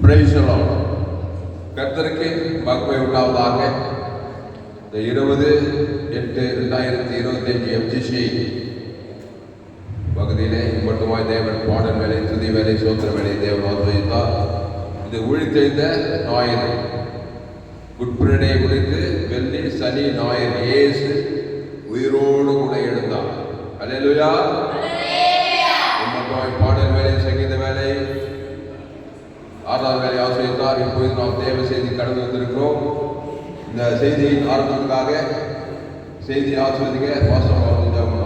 Praise the Lord. கர்த்தருக்கு மகிமை உண்டாவதாக. இந்த 20/8/2025 FGC பகுதியிலே மட்டுமாய் தேவன் பாடல் வேலை, துதி வேலை, சோத்திர வேலை தேவன் ஆசீர்வதித்தார். இது உழித்தெழுந்த ஞாயிறு, குட் ஃப்ரைடே குறித்து வெள்ளி, சனி, ஞாயிறு இயேசு உயிரோடு கூட எழுந்தார். அல்லேலூயா. மட்டுமாய் பாடல் வேலை, சங்கீத வேலை, ஆறாவது வேலை ஆசீர்வதித்தார். இப்போது நாம் தேவ செய்தி கடந்து வந்திருக்கிறோம். இந்த செய்தியின் ஆரம்பத்துக்காக செய்தி ஆசிர்வதிக்க வாசம் ஜெபம்.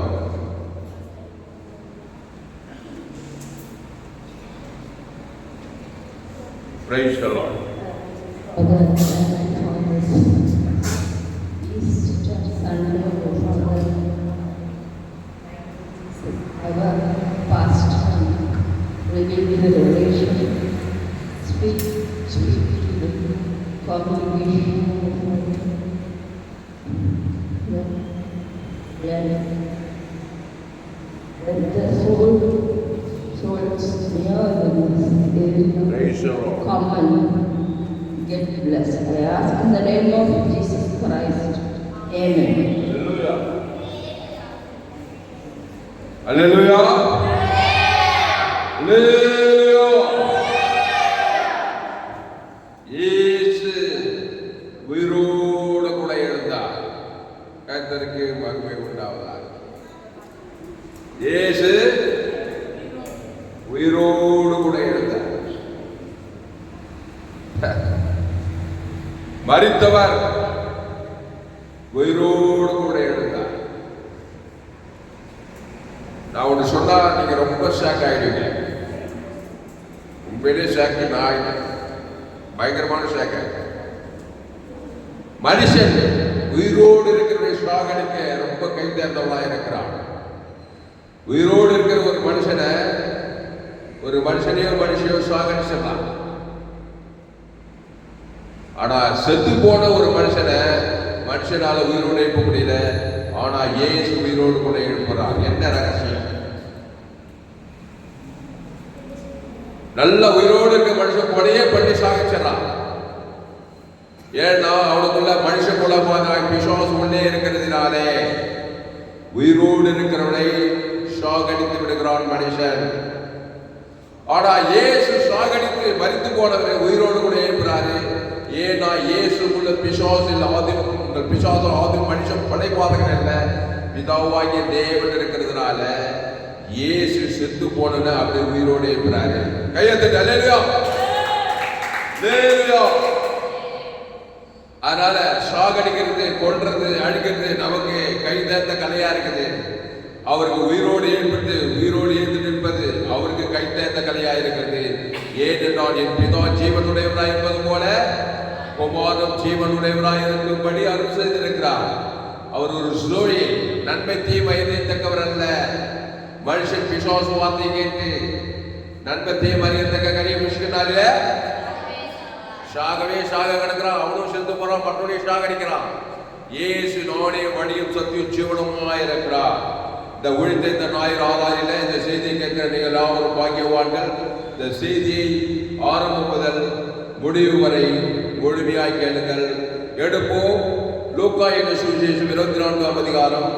Praise the Lord. Easter Sunday, our past revealed the revelation, speak to the congregation. Let the souls near Praise the Lord. come and get blessed. I ask in the name of Jesus Christ. Amen. Hallelujah. Hallelujah. Hallelujah. இயேசு உயிரோடு கூட எழுந்தார். கர்த்தருக்கு மகிமை உண்டாவதாக. இயேசு உயிரோடு கூட எழுந்தார். மரித்தவர் உயிரோடு கூட எழுந்தார். நான் ஒன்று சொன்னா நீங்க ரொம்ப ஷாக் ஆயிடுவீங்க. உண்மையிலே ஷாக் நான் பயங்கரமான ஷாக் ஆயிடுவேன். மனுஷன் உயிரோடு இருக்கிற ஷாகனுக்கு ரொம்ப கை தேர்ந்தவனா இருக்கிறான். உயிரோடு இருக்கிற ஒரு மனுஷனையோ சாகடிச்சிடலாம். ஆனா செத்து போன ஒரு மனுஷனால உயிரோடு எழுப்ப முடியல. ஆனா இயேசு உயிரோடு கூட எழுப்புறார். என்ன ரகசியம்? நல்ல உயிரோடு இருக்க மனுஷன் கொலையே பண்ணி சாகடிச்சிடறான். ஏன்னா அவனுக்குள்ள மனுஷ குலமான பிசாசு உள்ளே இருக்கிறதுனாலே உயிரோடு இருக்கிறவனை சாகடித்து விடுகிறான் மனுஷன். ஆனா இயேசு சாகடித்து மரித்து போனவரை உயிரோடு கூட எழுப்புறாரு. ஏன்னா இயேசுக்குள்ள பிசாசில் ஆதி மனுஷன் படைப்பாதகன் அல்ல, பிதாவாகிய தேவன் இருக்கிறதுனால இயேசு செத்து போனவனை அப்படியே உயிரோடு எழுப்புறாரு. கையெழுத்து. அல்லேலூயா. அல்லேலூயா. அதனால சாகடிக்கிறது, கொல்றது, அழிக்கிறது நமக்கு கை தேர்ந்த கலையா இருக்குது. அவருக்கு உயிரோடு எழுப்பிட்டு உயிரோடு எழுந்து நிற்பது அவருக்கு கை தேர்ந்த கலையா இருக்கிறது. ஏனென்றால் என் பிதா ஜீவனுடையவராய் இருப்பது போல குமாரனும் ஜீவனுடையவராய் இருக்கும்படி அருள் செய்திருக்கிறார். அவர் ஒரு ஸ்லோரி, நன்மை தீமை அறியத்தக்கவர் அல்ல. மனுஷன் பிசாசு வார்த்தை கேட்டு நன்மை தீமை அறியத்தக்க கரிய மிஷினால சாக கிடக்கிறான். அவனும் செத்து போறான், மற்றவனையும் சாகடிக்கிறான். இயேசு நானே வழியும் சத்தியும் ஜீவனுமாய் இருக்கிறார். இந்த உழித்த இந்த ஞாயிறு ஆராயில இந்த செய்தியை கேட்கிற நீங்கள் எல்லாரும் பாக்கியவான்கள். இந்த செய்தியை ஆரம்பம் முதல் முடிவு வரை முழுமையாய் கேளுங்கள். எடுப்போம். லூக்கா என்ற சுவிசேஷம் 24ஆம் அதிகாரம்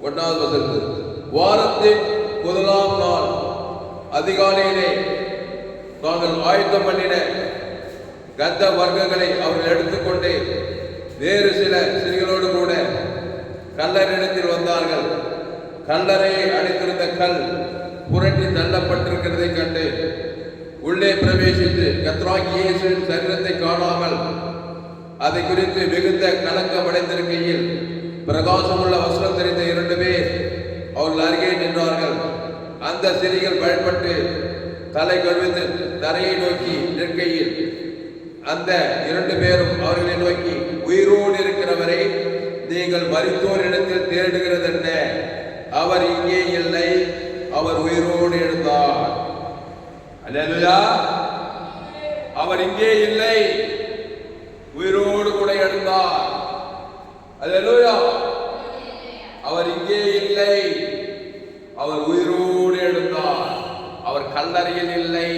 1வது வசனம். வாரத்தின் முதலாம் நாள் அதிகாலையிலே தாங்கள் ஆயத்தம் பண்ணின கந்த வர்க்கங்களை அவர்கள் எடுத்துக்கொண்டு வேறு சில ஸ்திரீகளோடு கூட கல்லறையிடத்தில் வந்தார்கள். கல்லறையை அடைத்திருந்த கல் புரட்டி தள்ளப்பட்டிருக்கிறதை கண்டு உள்ளே பிரவேசித்து கர்த்தராகிய இயேசுவின் சரீரத்தை காணாமல் அதை குறித்து மிகுந்த கலக்கம் அடைந்திருக்கையில் பிரகாசமுள்ள வஸ்திரம் தெரிந்த 2 பேர் அவர்கள் அருகே நின்றார்கள். அந்த ஸ்திரீகள் பயப்பட்டு தலை கழுவித்து தரையை நோக்கி நிற்கையில் அந்த 2 பேரும் அவர்களை நோக்கி, உயிரோடு இருக்கிறவரை நீங்கள் மரித்தோர் இடத்தில் தேடுகிறது என்ன? அவர் இங்கே இல்லை, அவர் உயிரோடு எழுந்தார். அல்லேலூயா. அவர் இங்கே இல்லை, உயிரோடு கூட எழுந்தார். அல்லேலூயா. அவர் இங்கே இல்லை, அவர் உயிரோடு எழுந்தார். அவர் கல்லறையில் இல்லை.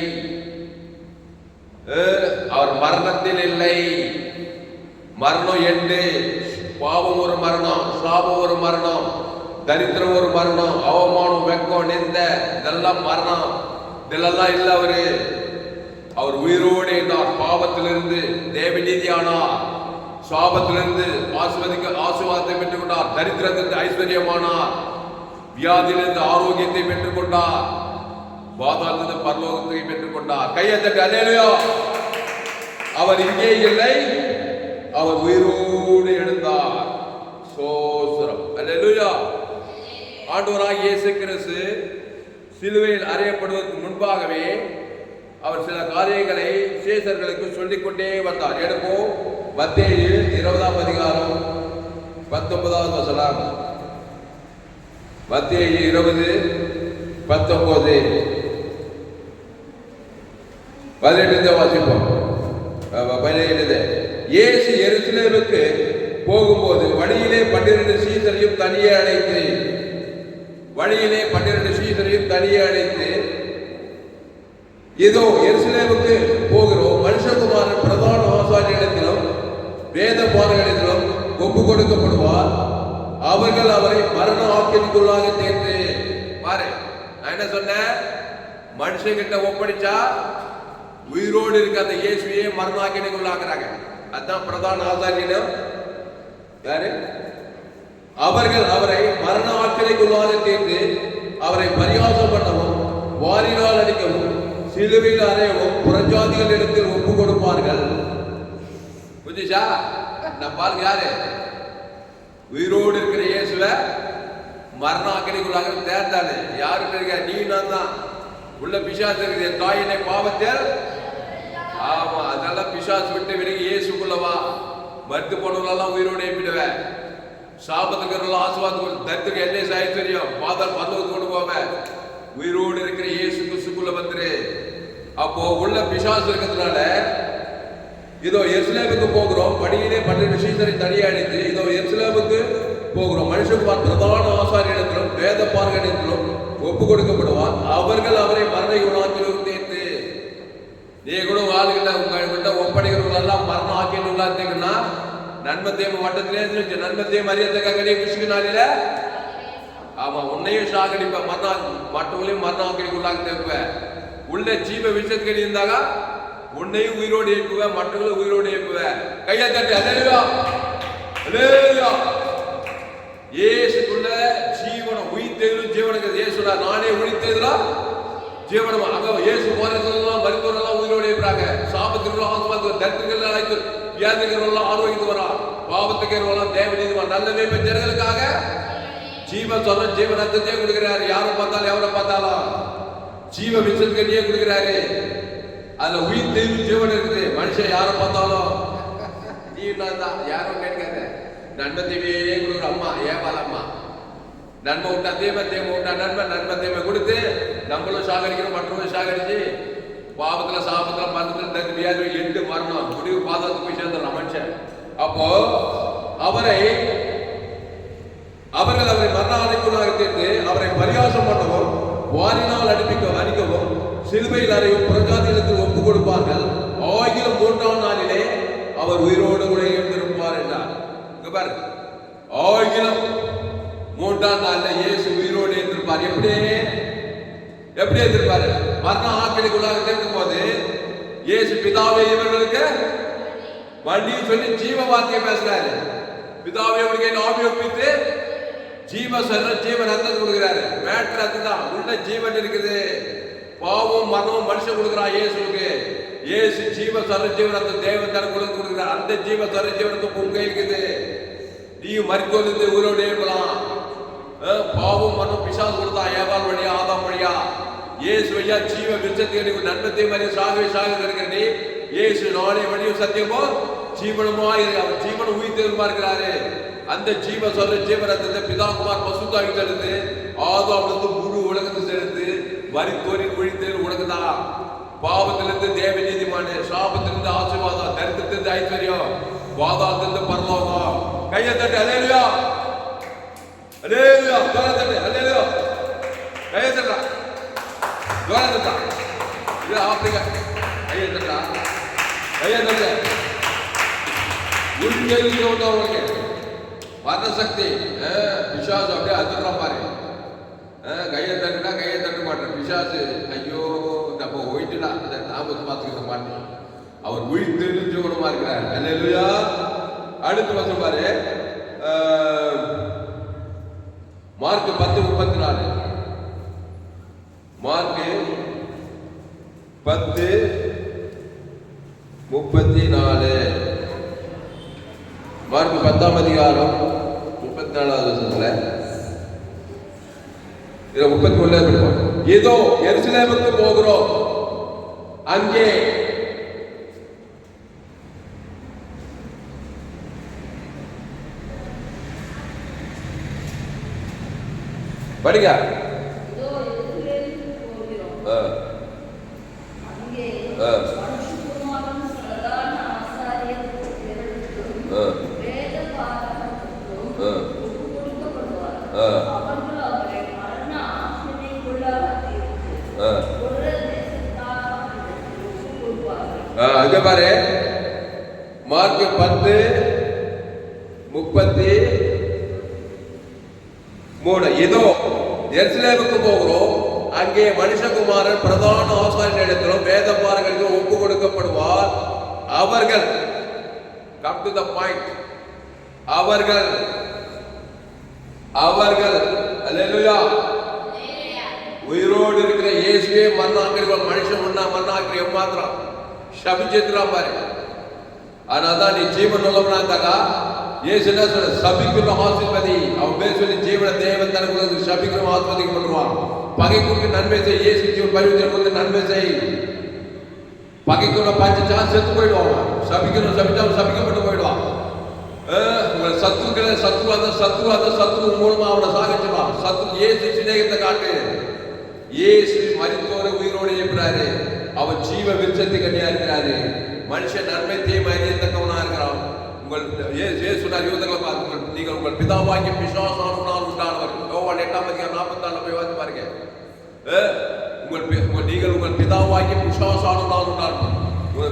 அவர் மரணத்தில் இல்லை. மரணம் எண்டு. பாவம் ஒரு மரணம், சாபம் ஒரு மரணம், தரித்திரம் ஒரு மரணம், அவமானம், வெக்கம், நிந்த, இதெல்லாம் மரணம். இதெல்லாம் இல்ல. அவர் உயிரோடு இருந்தார். பாவத்திலிருந்து தேவநீதி ஆனார். சாபத்திலிருந்து ஆசீர்வாதத்தை பெற்றுக் கொண்டார். தரித்திரத்திலிருந்து ஐஸ்வர்யமானார். வியாதியிலிருந்து ஆரோக்கியத்தை பெற்றுக் கொண்டார். பாதாளத்திலிருந்து பரலோகத்தை பெற்றுக் கொண்டார். கையை தட்டி அல்லேலூயா. அவர் இங்கே இல்லை, அவர் உயிரோடு எழுந்தார். சோஸ்திரம். அல்லேலூயா. ஆண்டவராகிய இயேசு கிறிஸ்து சிலுவையில் அறையப்படுவதற்கு முன்பாகவே அவர் சில காரியங்களை சீஷர்களுக்கு சொல்லிக் கொண்டே வந்தார். எடுப்போம் மத்தேயு 20ஆம் அதிகாரம் 19வது வசனம். மத்தேயு 20:19 18 வாசிப்போம். 17 இயேசு எருசலேமுக்கு போகும்போது வழியிலே 12 சீஷரையும் தனியே அழைத்து இதோ எருசலேமுக்கு போகிறோம், மனுஷகுமாரன் பிரதான ஆசாரியரிடத்திலும் வேத பாரகரிடத்திலும் ஒப்பு கொடுக்கப்படுவார், அவர்கள் அவரை மரண ஆக்கினைக்குள்ளாக தேர்ந்து. பாரு, நான் என்ன சொன்னேன்? மனுஷங்கிட்ட ஒப்படைச்சா உயிரோடு இருக்க அந்த இயேசுவையே மரண ஆக்கினைக்குள்ளாக்குறாங்க. அதான் பிரதான ஆசாரியனும் யாரு? அவர்கள் அவரை மரண ஆக்கினைக்குள்ளாக தேர்ந்து அவரை பரியாசம் பண்ணவும், வாரினால் அடிக்கவும், சிலுவையில் அறையவும் புறஜாதிகள் இடத்தில் ஒப்பு கொடுப்பார்கள். புரிஞ்சுச்சா? நம்ம பாருங்க, யாரு உயிரோடு இருக்கிற இயேசுவை மரண ஆக்கினைக்குள்ளாக தேர்ந்தாரு. யாருக்கு இருக்க? நீ நான் தான். உள்ள பிசாசு இருக்குது. தாயினை பாவத்தில். ஆமா, அதனால பிசாசு விட்டு விலகி இயேசுக்குள்ளவா. மறுத்து போனவங்களெல்லாம் உயிரோடு எழுப்பிடுவேன். சாபத்துக்கு ஆசீர்வாதம், தரித்திரம், என்ன ஐஸ்வர்யம், பாதாள பரலோகத்துக்கு கொண்டு போவேன். உயிரோடு இருக்கிற இயேசு கிறிஸ்துக்குள்ள வந்துரு. அப்போ உள்ள பிசாசு இருக்கிறதுனால இதோ எருசலேமுக்கு போகிறோம், படியிலே 12 சீஷரை தனியே அழைத்து இதோ எருசலேமுக்கு போகிறோம், மனுஷகுமார் பிரதான ஆசாரியரிடத்திலும் வேத பாரகரிடத்திலும் ஒப்பு கொடுக்கப்படுவார், அவர்கள் அவரை மரண ஆக்கினைக்குள்ளாக தேர்ந்து. நீ கூட வாழ்கிட்ட உங்கள்கிட்ட ஒப்படைக்கிறவங்களெல்லாம் மரண ஆக்கினைக்குள்ளாத்தீங்கன்னா நன்மை தேவை வட்டத்திலே நன்மை தேவை அறியத்தக்க விஷயனால ஆமா உன்னையும் சாகடிப்ப மற்றவங்களையும் மரண ஆக்கினைக்குள்ளாக தேர்ப்பேன். உள்ள ஜீவ விஷயத்துக்கு இருந்தாக உன்னையும் உயிரோடு எழுப்புவேன், மற்றவங்களும் உயிரோடு எழுப்புவேன். கையை தட்டி அல்லேலூயா. அல்லேலூயா. இயேசுக்குள்ள ஜீவனம், உயிர்த்தெழும் ஜீவனுக்கு இயேசுடா, நானே உயிர்த்தெழுதலாம் ஜீவனம். அங்க இயேசு போறதெல்லாம் மருத்துவரெல்லாம் உயிரோடு எழுப்புறாங்க. சாபத்திற்கு ஆசீர்வாதம், தரித்திரங்கள் அழைத்து, வியாதிகள் ஆரோக்கியத்து வரா, பாவத்துக்கு தேவநீதி நல்ல மேய்ப்ப ஜனங்களுக்காக ஜீவன் சொல்ற ஜீவ ரத்தத்தையே கொடுக்கிறாரு. யாரை பார்த்தாலும் எவரை பார்த்தாலும் ஜீவ விஷயத்துக்கே கொடுக்கிறாரு. அதுல உயிர் தெய்வ ஜீவன் இருக்குது. மனுஷன் யாரை பார்த்தாலும் நீ தான் யாரும் கேட்காத. நன்மை தீமையே கொடுக்குற அம்மா, ஏவாள் அம்மா. நன்மை விட்டா தீமை, தீமை விட்டா நன்மை தீமை கொடுத்து நம்மளும் சாகடிக்கணும், மற்றவங்களும் சாகடிச்சு பாவத்துல சாபத்துல மரணத்துல வியாதி 8 மரணம் முடிவு பாதத்துக்கு போய் சேர்ந்துடுறான் மனுஷன். அப்போ அவர்கள் அவரை மரண ஆணைக்குள்ளாக தேர்ந்து அவரை பரியாசம் பண்ணவும், வாரினால் அடிக்கவும், சிலுவையில் அறையும் புறஜாதிகளுக்கு ஒப்பு கொடுப்பார்கள். ஆகிலும் 3ஆம் நாளிலே அவர் உயிரோடு கூட எழுந்திருப்பார் என்றார். ஆகிலும் 3ஆம் நாள்ல இயேசு உயிரோடு எழுந்திருப்பார். எப்படி எழுந்திருப்பாரு? மரண ஆக்கினைக்குள்ளாக தேர்க்கும் போது இயேசு பிதாவே இவர்களுக்கு வண்டி சொல்லி ஜீவ வார்த்தையை பேசுறாரு. பிதாவே உங்களுக்கு ஆவியை ஒப்பித்து ஜீவ ரத்தத்தை கொடுக்கிறாரு. மேட்ரு அதுதான். உள்ள ஜீவன் இருக்குது. பாவம் மரணம் மனுஷன் கொடுக்கிறான் இயேசுக்கு. இயேசு ஜீவ ரத்தம் தேவன் தர கொடுக்கிறார். அந்த ஜீவ ரத்தம் உங்க இருக்குது. நீ மருத்துவ உயிரோடு இருக்கலாம். பாவம் மரணம் பிசாசு கொடுத்தா ஏவாள் வழியா, ஆதாம் வழியா. இயேசு ஐயா ஜீவ விருட்சத்தை நன்மத்தை மாதிரி சாக இருக்கிற நீ இயேசு நானே வழியும் சத்தியமோ ஜீவனமா அவர் ஜீவன உயிர் தேர்மா இருக்கிறாரு. அந்த ஜீவ ரத்தத்தை பிதாகுமார் பசுத்தாகி செலுத்து, ஆதாமிலிருந்து முழு உலகத்தை செலுத்து, வரித்தோரி குழித்தேர் உலகதான். பாவத்திலிருந்து தேவ நீதிமான, சாபத்திலிருந்து ஆசீர்வாதம், தரித்திரத்திலிருந்து ஐஸ்வர்யம், பாதாளத்திலிருந்து பரலோகம். கையை தட்டு அல்லேலூயா. அல்லேலூயா. தட்டு அல்லேலூயா. கையை தட்டா. இது ஆப்பிரிக்கா. கையை தட்டா. உள்கெழுந்தவங்க மரணசக்தி பிசாசு அப்படியே அதிர்றான் பாரு. கையை தட்டுனா கையை தட்ட மாட்டேன் பிசாசு. ஐயோ நம்ம போயிட்டுனா அந்த தாமத்தை பார்த்துக்கிற மாட்டேன். அவர் உயிர்த்தெழுஞ்சவனமா இருக்கிறார். அல்லேலூயா. அடுத்து வசனம் பாரு, மார்க் 10:34. மார்க் 10:34. மார்க் 10ஆம் அதிகாரம் 34வது வசனத்துல 33 படிப்போம். ஏதோ எருசலேமுக்கு போகிறோம், அங்கே படிங்க. அங்க பாரு, மார்க் 10:33. ஏதோ எருசலேமுக்கு போகிறோம், அங்கே மனுஷகுமாரன் பிரதான ஆசாரியனிடத்திலும் வேத பாரகர்களுக்கு ஒப்பு கொடுக்கப்படுவார். அவர்கள் come to the point. அவர்கள் அல்லேலூயா. உயிரோடு இருக்கிற இயேசுவே மண்ணாக்கிற மனுஷன் மண்ணாக்கிற எம்மாத்திரம் சபிச்சிருக்கிறான் பாரு. ஆனாதான் நீ ஜீவன் உள்ளவனாக இயேசு என்ன சொல்ற, சபிக்கிற ஆசீர்வதி. அவன் பேர் சொல்லி ஜீவன தேவன் தனக்கு சபிக்கிற ஆசீர்வதிக்க பண்ணுவான். பகைக்கு நன்மை செய், இயேசு ஜீவன் பரிவர்த்தனை நன்மை செய். பகைக்குள்ள பாய்ச்சா செத்து போயிடுவான். சபிக்கணும் சபிச்சா சபிக்கப்பட்டு போயிடுவான். சத்துருக்களை சத்ரு மூலமா அவனை சாகிச்சிருவான். சத்ரு இயேசு சிநேகத்தை காட்டு. இயேசு மரித்தோரை உயிரோடு எழுப்புறாரு. அவன் ஜீவ விருட்சத்தை கண்ணியா இருக்கிறாரு. மனுஷன் நன்மை தீமை அறியத்தக்கவனா இருக்கிறான். நீங்கள் உங்கள் பிதாவாகிய பிசாசானால் உண்டானவர். யோவான் 8:44 போய் வந்து பாருங்க. நீங்கள் உங்கள் பிதாவாகிய பிசாசானால் உண்டானவர்.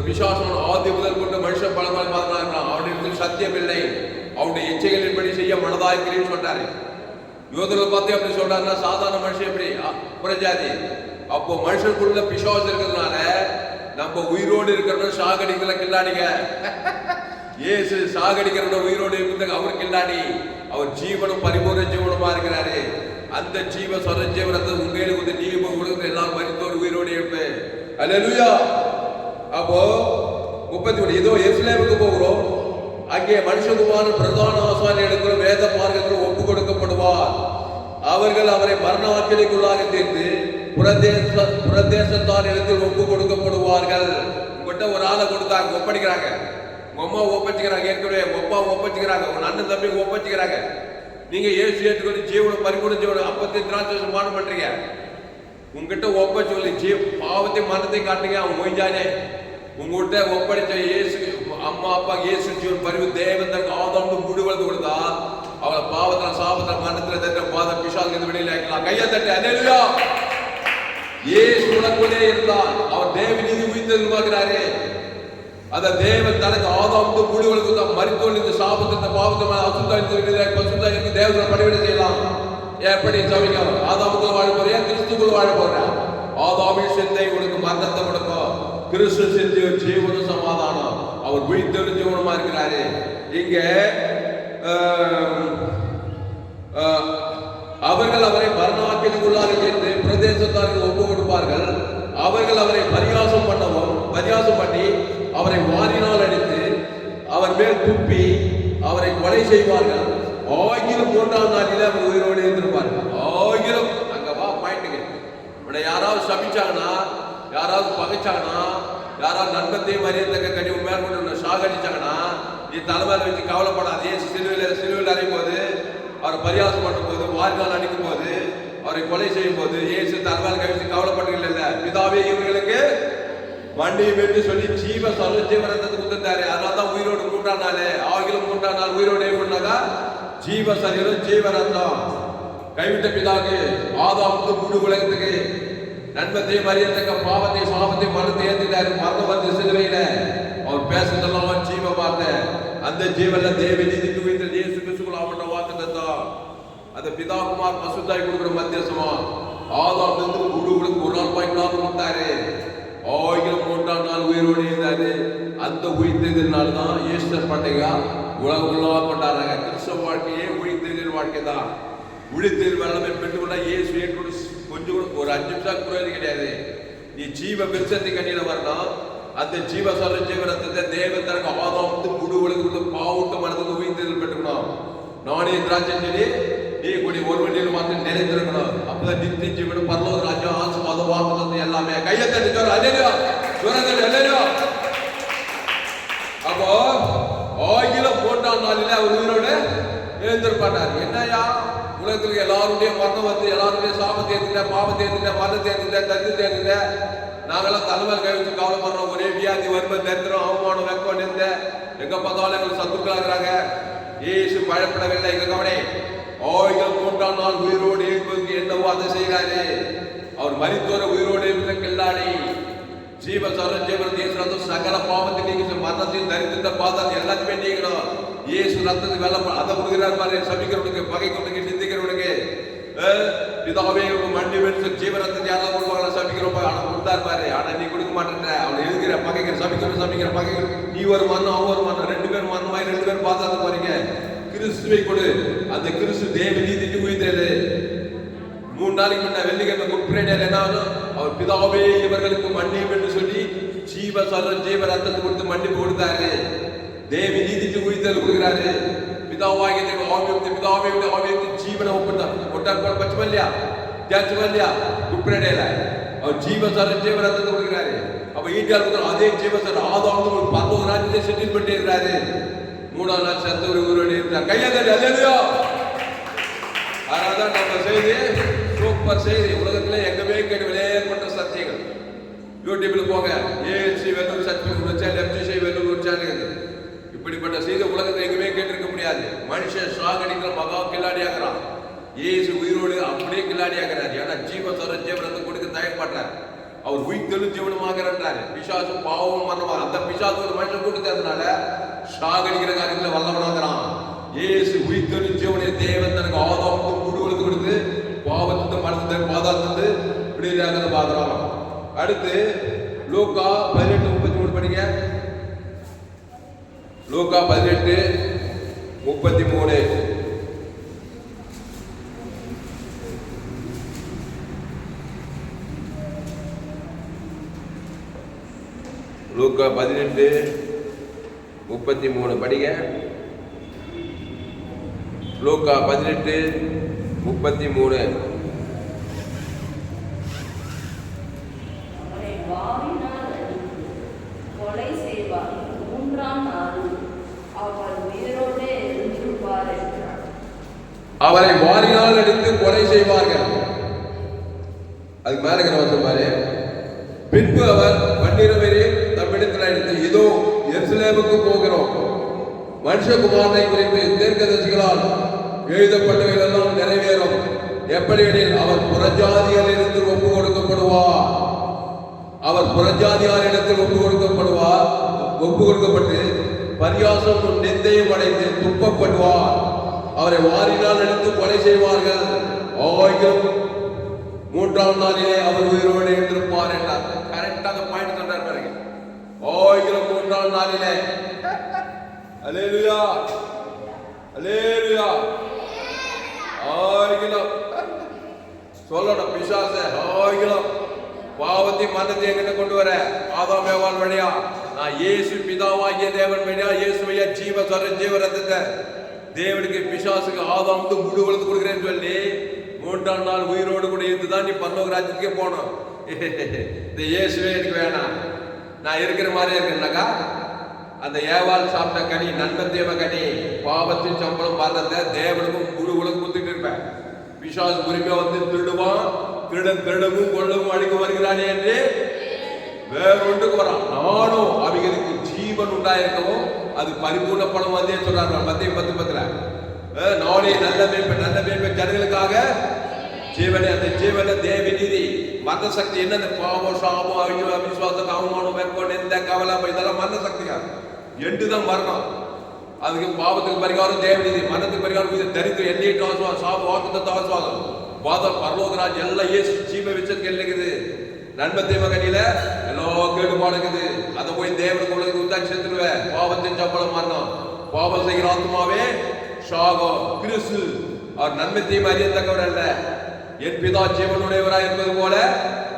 பிசாசான ஆதி முதல் கொண்டு மனுஷன் பலமாக இருக்கிறான். அவனுக்கு சத்தியம் இல்லை, அவனுடைய இச்சைகளின்படி செய்ய மனதாயிருக்கிறேன்னு சொன்னாரு. யோதர்கள் பார்த்து அப்படி சொல்றாருன்னா சாதாரண மனுஷன் எப்படி புறஜாதி. அப்போ மனுஷனுக்குள்ள பிசாசு இருக்கிறதுனால நம்ம உயிரோடு இருக்கிற சாகடிக்கல கில்லாடிங்க. இயேசு சாகடிக்கிற உயிரோடு இருக்கிறது அவர் கில்லாடி. அவர் ஜீவனும் பரிபூர்ண ஜீவனுமா இருக்கிறாரு. அந்த ஜீவ சொர ஜீவனத்தை உங்களுக்கு நீங்க கொடுக்குற எல்லாம் மரித்தோடு உயிரோடு எழுப்பு. அல்லேலூயா. அப்போ 31. ஏதோ எருசலேமுக்கு போகிறோம், அங்கே மனுஷகுமாரன் பிரதான ஆசாரியர்களுக்கு வேத மார்க்கத்தில் ஒப்பு கொடுக்கப்படுவார். அவர்கள் அவரை மரண ஆக்கினைக்குள்ளாக தீர்த்து புறதேசத்தார் இடத்தில் ஒப்பு கொடுக்கப்படுவார்கள். உங்கள்கிட்ட ஒரு ஆளை கொடுத்தாங்க, ஒப்படைக்கிறாங்க. உங்க அம்மா ஒப்பச்சுக்கிறாங்க, ஏற்கனவே உங்க அப்பா ஒப்பச்சுக்கிறாங்க, உங்க அண்ணன் தம்பி ஒப்பச்சுக்கிறாங்க. நீங்க ஏசு ஏற்றுக்கொண்டு ஜீவனம் பரிபூர்ண ஜீவனம் 53 வருஷம் பாடம் பண்றீங்க. உங்ககிட்ட ஒப்பச்சு சொல்லி பாவத்தை மரணத்தை காட்டுங்க. அவன் மொய்ஞ்சானே உங்கள்கிட்ட ஒப்படைச்ச இயேசு அம்மா அப்பா இயேசு ஜீவன் பரிவு தேவதற்கு ஆதாமுக்கு முடிவெடுத்து கொடுத்தா அவளை பாவத்துல சாபத்துல மரணத்துல தட்ட பாத பிசாசுக்கு வெளியில ஆக்கலாம். கையை தட்டி அல்லேலூயா. இயேசு உனக்குள்ளே இருந்தால் அவர் தேவ நீதி உயிர்த்தெழுந்து பார்க்கிறாரு. அந்த தேவன் தனக்கு ஆதாமுக்கு முடிவெடுத்து கொடுத்தா மரித்தோல் இந்த சாபத்தை பாவத்தை பசுத்தாயிருக்கு தேவனை பணிவிட செய்யலாம். எப்படி சமைக்க ஆதாமுக்குள்ள வாழ போறியா, கிறிஸ்துக்குள்ள வாழ போறியா? ஆதாமின் சிந்தை உனக்கு மரணத்தை கொடுக்கும், கிறிஸ்து சிந்தை ஜீவன சமாதானம். அவர் உயிர்த்தெழுந்த ஜீவனமா இருக்கிறாரு. இங்க அவர்கள் அவரை மரணாக்கினைக்குள்ளாக சேர்த்து பிரதேசத்தாருக்கு ஒப்பு கொடுப்பார்கள். அவர்கள் அவரை பரிகாசம் பண்ணி அவரை வாரினால் அடித்து அவர் மேல் துப்பி அவரை கொலை செய்வார்கள். ஆகிலும் 3ஆம் நாளில் அவர் உயிரோடு இருந்திருப்பார்கள். ஆகிலும் அங்க வா பாயிண்ட்டுங்க. யாராவது சபிச்சாங்கன்னா, யாராவது பகைச்சாங்கன்னா, யாராவது நண்பத்தையும் மரியத்தக்க கட்டி மேல் கொண்டு சாகடிச்சாங்கன்னா நீ தலைமையில வச்சு கவலைப்படாது. சிலுவையில் அறையும் போது அவர் பரியாசம் பண்ணும் போது வாரினால் அடிக்கும் போது அவரை கொலை செய்யும் போது இயேசு தலைமையில கழிச்சு கவலைப்பட்டீங்க இல்ல. பிதாவே இவர்களுக்கு மண்டியும் என்று சொல்லி ஜீவ சொல்ல ஜீவரத்தை கொடுத்தாரு. அதனால தான் உயிரோடு 3ஆம் நாள் ஆகிலும் 3ஆம் நாள் உயிரோடு ஏற்பட்டாக்கா ஜீவ சரீரம் ஜீவரத்தம். கைவிட்ட பிதாக்கு ஆதாமுக்கு முழு உலகத்துக்கு நன்மத்தையும் அறியத்தக்க பாவத்தை சாபத்தை மரணத்தை ஏற்றிட்டாரு. மரணம் வந்து சிலுவையில அவர் பேசுறதெல்லாம் ஜீவ வார்த்தை. அந்த ஜீவன்ல தேவ நீதிக்கு உயிர்த்த இயேசு கிறிஸ்துக்குள் அவட்ட வாக்கு தத்தம். அந்த பிதா குமார் பசுத்தாய் கொடுக்குற மத்தியசமா ஆதாம் இருந்து முழுவதுக்கு ஒரு நாள் பாய்க்காம கொடுத்தாரு. 1003ஆம் நாள் உயிரோடு இருந்தாரு. அந்த உயிர்த்தெழுதல்னால தான் ஈஸ்டர் பண்டிகை உலகம் ஃபுல்லா கொண்டாடுறாங்க. கிறிஸ்தவ வாழ்க்கையே உயிர்த்தெழுதல் வாழ்க்கை தான். உயிர்த்தெழுதல் வல்லமை பெற்றுக்கொண்டா இயேசு கொஞ்சம் கூட ஒரு 5 நிமிஷம் குறையாது கிடையாது. நீ ஜீவ விருட்சத்தை கண்ணியில வரணும். அந்த ஜீவ சொல்ல ஜீவனத்தை தேவன் தனக்கு ஆதாம் முழு உலகத்துக்கு பாவூட்ட மனத்துக்கு உயிர்த்தெழுதல் பெற்றுக்கணும். நானே திராட்சை செடி நீ கூடி ஒரு வண்டியில் மாற்றி நிறைந்திருக்கணும். அப்பதான் நித்திய ஜீவனும் பரலோக ராஜ்யம் ஆசீர்வாதம் வாக்குத்தத்தம் எல்லாமே கையை தட்டி சொல்ற அல்லேலூயா சொல்றது அல்லேலூயா. அப்போ 1003ஆம் நாளிலே அவர் உயிரோடு எழுந்திருப்பாட்டார். என்னையா உலகத்துக்கு எல்லாருடைய மரணம் வந்து எல்லாருடைய சாபத்தை ஏற்றுட்ட பாவத்தை ஏற்றுட்ட மரணத்தை ஏற்றுட்ட தரித்திரத்தை ஏற்றுட்ட நாங்கெல்லாம் தலைமையில் கை வச்சு கவலைப்படுறோம். ஒரே வியாதி வறுமை தரித்திரம் அவமானம் வெக்கம் நின்ற எங்க பார்த்தாலும் எங்களுக்கு சத்துக்களாகிறாங்க. இயேசு பயப்படவில்லை. எங்க கவனே 1003ஆம் நாள் உயிரோடு எழுப்பதற்கு என்னவோ அதை செய்கிறாரு. அவர் மரித்தோர உயிரோடு எழுந்த கில்லாடி ஜீவ சர ஜீவனத்தை சகல பாவத்தை நீங்க மரணத்தையும் தரித்திர பாதாத்தை எல்லாத்தையுமே நீக்கணும். இயேசு ரத்தத்துக்கு வேலை அதை கொடுக்கிறார் பாரு. சபிக்கிறவனுக்கு பகை கொண்டு நிந்திக்கிறவனுக்கு பிதாவே மண்டி வெடிச்ச ஜீவனத்தை யாராவது கொடுப்பாங்களா சபிக்கிறோம் ஆனால் கொடுத்தார் பாரு. ஆனா நீ கொடுக்க மாட்டேன்ற அவனை எழுதுகிற பகைக்கிற சபிக்கிற பகைக்கிற நீ ஒரு மரணம் அவன் ஒரு மரணம் 2 பேர் மரணமாய் 2 பேர் பாதாத போறீங்க. கிறிஸ்துவை கொடு. அந்த கிறிஸ்து தேவ நீதிக்கு உயிர்த்தது. 3 நாளைக்கு முன்ன வெள்ளிக்கிழமை குட்பிரேடியில் என்ன அவர் பிதாவே இவர்களுக்கு மன்னிப்பு என்று சொல்லி ஜீவ சொல்ற ஜீவ ரத்தத்தை கொடுத்து மன்னிப்பு கொடுத்தாரு. தேவி நீதிக்கு உயிர்த்தல் கொடுக்கிறாரு. பிதாவாகிய பிதாவே ஜீவனை ஒட்டார் பச்சமல்லையா தேச்சமல்லையா குட்பிரேடியில அவர் ஜீவ சொல்ற ஜீவ ரத்தத்தை கொடுக்கிறாரு. அப்ப ஈட்டியால் அதே ஜீவ சொல்ற ஆதாம் 19 நாட்களே செட்டில் பண்ணி இருக்கிறாரு. 3ஆம் நாள் சத்த உயிரோடு இருந்தார். கையெழுத்து அல்லேலூயா. அதான் நம்ம செய்தி சூப்பர் செய்தி. உலகத்துல எங்கவே கேட்டு விளையாட சத்தியங்கள் யூடியூப்ல போங்க. ALC Vellore certificate channel, FGC Vellore channel. இப்படிப்பட்ட செய்தி உலகத்துல எங்கவே கேட்டிருக்க முடியாது. மனுஷன் சாகடிக்கிற மகா கில்லாடியாகிறான். இயேசு உயிரோடு அப்படியே கில்லாடியாகிறார். ஏன்னா ஜீவ சொல்ற ஜீவனத்தை கொடுக்க தயப்படுறார். அவர் உயிர்த்தெழும் ஜீவனமாகிறார். பிசாசு பாவம் மரணமா அந்த பிசாசு ஒரு மனுஷன் கூட்டத்ததுனால சாகடிக்கிற காரியத்துல வல்லவனாகிறான். இயேசு உயிர்த்தெழும் ஜீவனை தேவன் தனக்கு ஆதாம் முழுவதுக்கு கொடுத்து பாவத்தை மரணத்தை பாதாளத்தை விடுதலையாக பார்க்கிறோம். அடுத்து லூக்கா 18:33 படிங்க. லூக்கா 18:33. லூக்கா 18:33 படிங்க. லூக்கா 18:33. அவரை வாரினால் அடித்து கொலை செய்வார்கள். அதுக்கு மேல பாரு. பின்பு அவர் 12 பேரை தம்மிடத்தில் அடித்து இதோ எருசலேமுக்கு போகிறோம். மனுஷகுமாரனை குறித்து தீர்க்கதரிசிகளால் எழுதப்பட்டவைகள் எல்லாம் நிறைவேறும். எப்படி எனில் அவர் புறஜாதியாரிடத்தில் ஒப்பு கொடுக்கப்படுவார். அவர் புறஜாதியாரிடத்தில் ஒப்பு கொடுக்கப்பட்டு பரியாசம் நிந்தையும் அடைந்து துப்பப்படுவார். அவரை வாரினால் எடுத்து கொலை செய்வார்கள். 1003ஆம் நாளிலே அவர் உயிரோடு எழுந்திருப்பார் என்றார். கரெக்டாக பாயிண்ட் சொல்றார் பாருங்க. 1003ஆம் நாளிலே அல்லேலூயா அல்லேலூயா. சொல்லணும் பிசாச பாவத்தை மரணத்தை எங்கிட்ட கொண்டு வர ஆதாம் ஏவாள் வழியா நான் இயேசு பிதாவாகிய தேவன் வழியா இயேசுவையா ஜீவ சொல்ற ஜீவ ரத்தத்தை தேவனுக்கு பிசாசுக்கு ஆதாம் முழு வளர்த்து கொடுக்குறேன்னு சொல்லி 3ஆம் நாள் உயிரோடு கூட இருந்துதான் நீ பரலோக ராஜ்யத்துக்கே போனோம். இந்த இயேசுவே எனக்கு வேணாம், நான் இருக்கிற மாதிரியே இருக்கேன்னாக்கா அந்த ஏவாள் சாப்பிட்ட கனி நன்மை தேவ கனி பாவத்தின் சம்பளம் மரணத்தை தேவனுக்கும் முழு உலகம் கொடுத்துட்டு இருப்பேன். பிசாசு உரிமையா வந்து திருடுவான், திருடவும் கொள்ளவும் அழிக்க வருகிறானே என்று வேற ஒன்றுக்கு வரான். நானும் அவைகளுக்கு ஜீவன் உண்டாயிருக்கவும் அது பரிபூர்ண படம் வந்தே சொல்றாங்க. மத்திய 10:10 நானே நல்ல மேய்ப்பன் ஜனங்களுக்காக ஜீவனை அந்த ஜீவனை தேவ நீதி மரண சக்தி என்னது? பாவம், சாபம், ஐயோ, அவிசுவாசம், அவமானம், வெக்கம், எந்த கவலை, இதெல்லாம் மரண சக்தியா? எண்டுதான் மரணம். அதுக்கு பாவத்துக்கு பரிகாரம் தேவநீதி, மரணத்துக்கு பரிகாரம் தரித்திரம், எண்ணெயிட்டு ஆசுவாதம், சாபம், வாக்குத்தத்த ஆசுவாதம், பாதம், பரலோகராஜ் எல்லாம் இயேசு ஜீவ விச்சத்துக்கு இருக்குது. நன்மை தீமை கண்ணியில எல்லாம் கேடுபாடு இருக்குது. அதை போய் தேவனுக்கு உலகத்துக்கு உத்தாட்சி செத்துருவேன். பாவத்தின் சம்பளம் மரணம். பாவம் செய்கிற ஆத்மாவே சாகம். கிறிஸ்து அவர் நன்மை தீமை அறியத்தக்கவர் அல்ல. என் பிதா ஜீவனுடையவராய் இருப்பது போல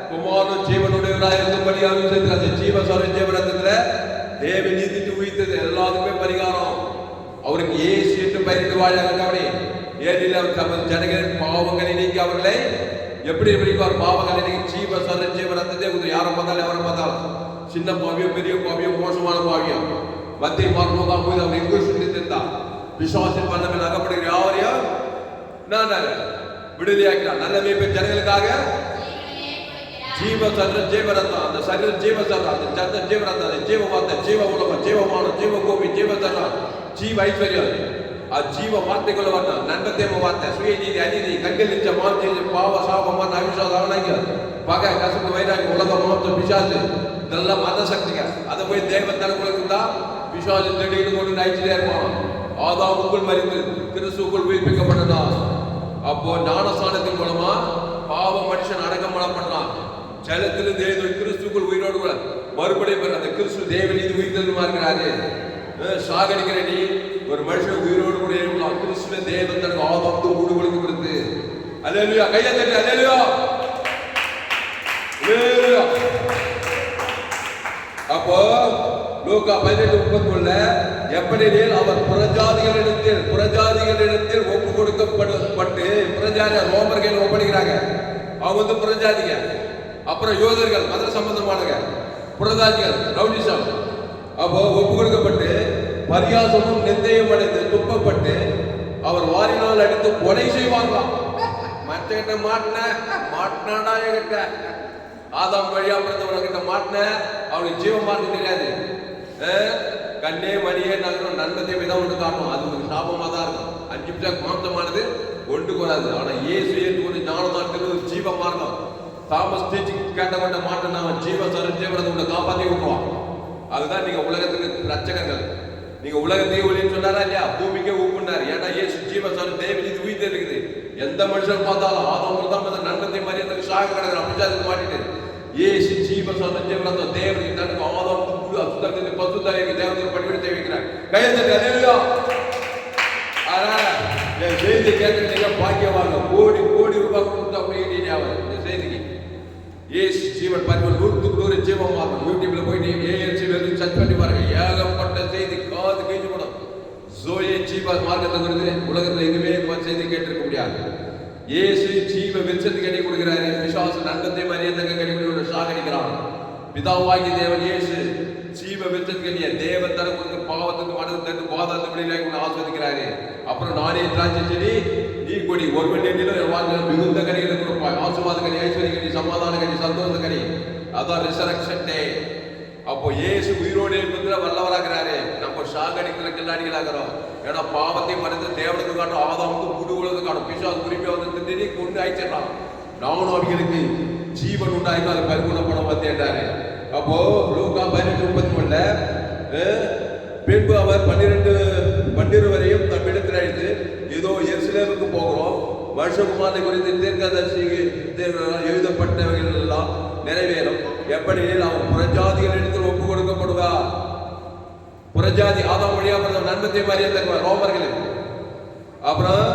குமாரனும் ஜீவனுடையவராய் இருக்கும்படி அந்த ஜீவ ஜீவரத்துல தேவ நீதிட்டு உயிர்த்தது எல்லாத்துக்குமே பரிகாரம். அவருக்கு ஏசு என்று பெயரிட்டு வாழாங்க. கவனி, ஏனில் அவர் தமது ஜனங்களின் பாவங்களை நீக்கி அவர்களை எப்படி பிடிப்பார்? பாவங்களை நீக்கி ஜீவ ஜீவரத்தத்தை யாரை பார்த்தாலும் எவரை பார்த்தாலும் சின்ன பாவியம், பெரிய பாவியம், மோசமான பாவியம் மத்திய பார்க்கணும் அவர் எங்கு சிந்தித்திருந்தார். விசுவாசம் பண்ண அகப்படுகிற யாரையும் நான் விடுதலையாக்கிறார். நல்ல மேய்ப்பு ஜனங்களுக்காக ஜீவ ஜீவரத்தம், அந்த சரீரம் ஜீவசரம், அந்த சத்த ஜீவரத்தம், அந்த ஜீவ வார்த்தை, ஜீவ உலகம், ஜீவமானம், ஜீவ கோபி, ஜீவசரம், ஜீவ ஐஸ்வர்யம், ஜீவ வார்த்தைக்குள்ள வரணும். நன்மத்தேம வார்த்தை, சுயநீதி, அநீதி, கண்களிச்ச மாற்றி, பாவ, சாபமான, அவிசுவாசம், அவனாங்க பகை, கசப்பு, வைராகி, உலகம், மாற்றம், பிசாசு, இதெல்லாம் மத சக்திங்க. அதை போய் தேவன் தனக்குள்ள தான் பிசாசு தேடிட்டு கொண்டு நைச்சிலே இருப்பான். ஆதாமுக்குள் மறித்து கிறிஸ்துக்குள் உயிர்ப்பிக்கப்பட்டதான். அப்போ ஞானஸ்தானத்தின் மூலமா பாவ மனுஷன் அடக்கம் பண்ணலாம். ஜலத்திலிருந்து கிறிஸ்துக்குள் உயிரோடு கூட மறுபடியும் பெற அந்த கிறிஸ்து தேவநீதி உயிர்த்தெழுமா இருக்கிறாரு. சாகடிக்கிற நீ ஒரு மனுஷன் உயிரோடு கூட இருக்கலாம். கிறிஸ்துவ தேவன் தனக்கு ஆதாமுக்கு ஊடு கொடுத்து கொடுத்து அல்லேலூயா, கையை தட்டி அல்லேலூயா, அல்லேலூயா. அப்போ லூக்கா 18:31 எப்படி அவர் புறஜாதிகளிடத்தில் ஒப்பு கொடுக்கப்பட்டு புறஜாதி ரோமர்கள் ஒப்படைக்கிறாங்க. அவங்க புறஜாதிக, அப்புறம் யோதர்கள் மத சம்பந்தமானங்க, புறஜாதிகள் ரவுடிசம். அப்போ ஒப்பு கொடுக்கப்பட்டு பரியாசமும் நிந்தையும் அடைந்து துப்பப்பட்டு அவர் வாரினால் அடித்து கொலை செய்வாங்களாம். மற்ற மாட்டினா என்கிட்ட ஆதாம் வழியா பிறந்தவர்கிட்ட மாட்டின அவனுக்கு ஜீவன் மார்க்க தெரியாது. கண்ணே மணியே நகரம் நன்மத்தை விதம் ஒன்று காட்டும். அது ஒரு சாபமா தான் இருக்கும். 5 நிமிஷம் மாம்சமானது ஒன்றுக்கு வராது. ஆனா இயேசு ஏற்று ஞானமானது ஒரு ஜீவ மார்க்கம். தாமஸ் டீச்சிங் கேட்டவன்ட மாட்டேன் அவன் ஜீவ ஜீவனத்தை உங்களை காப்பாற்றி விட்டுருவான். அதுதான் நீங்க உலகத்துக்கு ரட்சகர்கள். நீங்க உலகத்தையே ஒளின்னு சொன்னாரா இல்லையா? பூமிக்கே ஊப்புனார். ஏன்னா இயேசு ஜீவ தேவன் இது உயிர் இருக்குது. எந்த மனுஷன் பார்த்தாலும் ஆதாம் தான் நன்மத்தை மரியாதைக்கு சாக கிடக்குற அப்படி மாட்டிட்டு ஏசு ஜீவ ஜீவனத்தை தேவனுக்கு தனக்கு ஆதாம் அசுத்தத்தை பசுத்தாரிக்கு தேவனுக்கு படிவிட தெரிவிக்கிறார். கையெழுத்து அல்லேலூயா. அதனால என் செய்தி கேட்கறீங்க பாக்கியவாங்க. கோடி கோடி ரூபாய் கொடுத்தா போய் இந்த செய்திக்கு ஏசு ஜீவன் பரிவல் 100 ஜீவம் மாறும். யூடியூப்ல போய் நீங்க ஏஎல்சி வெறும் சர்ச் பண்ணி பாருங்க. ஏகப்பட்ட செய்தி காது கேட்டு போடும். ஜோயே ஜீவ மார்க்கத்தை குறித்து உலகத்துல எதுவுமே செய்தி கேட்டிருக்க முடியாது. இயேசு ஜீவ விருட்சத்துக்கு கனி கொடுக்கிறாரு. விசுவாச நன்மத்தை மரியாதைக்கு கனி கொடுக்கிற சாகடிக்கிறான். பிதாவாகி தேவன் இயேசு ஜீவ விருட்சத்துக்கு கனிய தேவன் தர கொடுக்க பாவத்துக்கு மனதுக்கு பாதாளத்து வெளியில ஆஸ்வதிக்கிறாரு. அப்புறம் நானே திராட்சை செடி நீ கொடி ஒரு மணி நேரம் மிகுந்த கனிகளை கொடுப்பாய். ஆசீர்வாத கனி, ஐஸ்வர்ய கனி, சமாதான கனி, சந்தோஷ கனி. அதான் ரிசரக்ஷன் டே. அப்போ இயேசு உயிரோடு என்பதுல வல்லவராகிறாரு. நம்ம சாகடிக்கிற கில்லாடிகளாகிறோம். ஏன்னா பாவத்தை மறைந்து தேவனுக்கு காட்டும், ஆதாமுக்கு முழு உலகத்துக்கு காட்டும். பிசாசு குறிப்பி வந்து திடீர்னு கொண்டு ஆயிடுச்சிடலாம். நானும் அவங்களுக்கு ஜீவன் உண்டாயிரும். அது பரிபூர்ணப்படம் வந்தேன்டாரு. அப்போ லூக்கா 18:31 பின்பு அவர் 12 வரையும் தம்மிடத்தில் அழைத்து ஏதோ எருசலேமுக்கு போகிறோம். மனுஷகுமாரனை குறித்து தீர்க்கதரிசி எழுதப்பட்டவைகள் எல்லாம் நிறைவேறும். எப்படி அவன் புறஜாதிகளிடத்தில் ஒப்பு கொடுக்கப்படுவார். புறஜாதி ஆதாம் வழியா நன்மத்தை மரியாதை ரோமர்களுக்கு அப்புறம்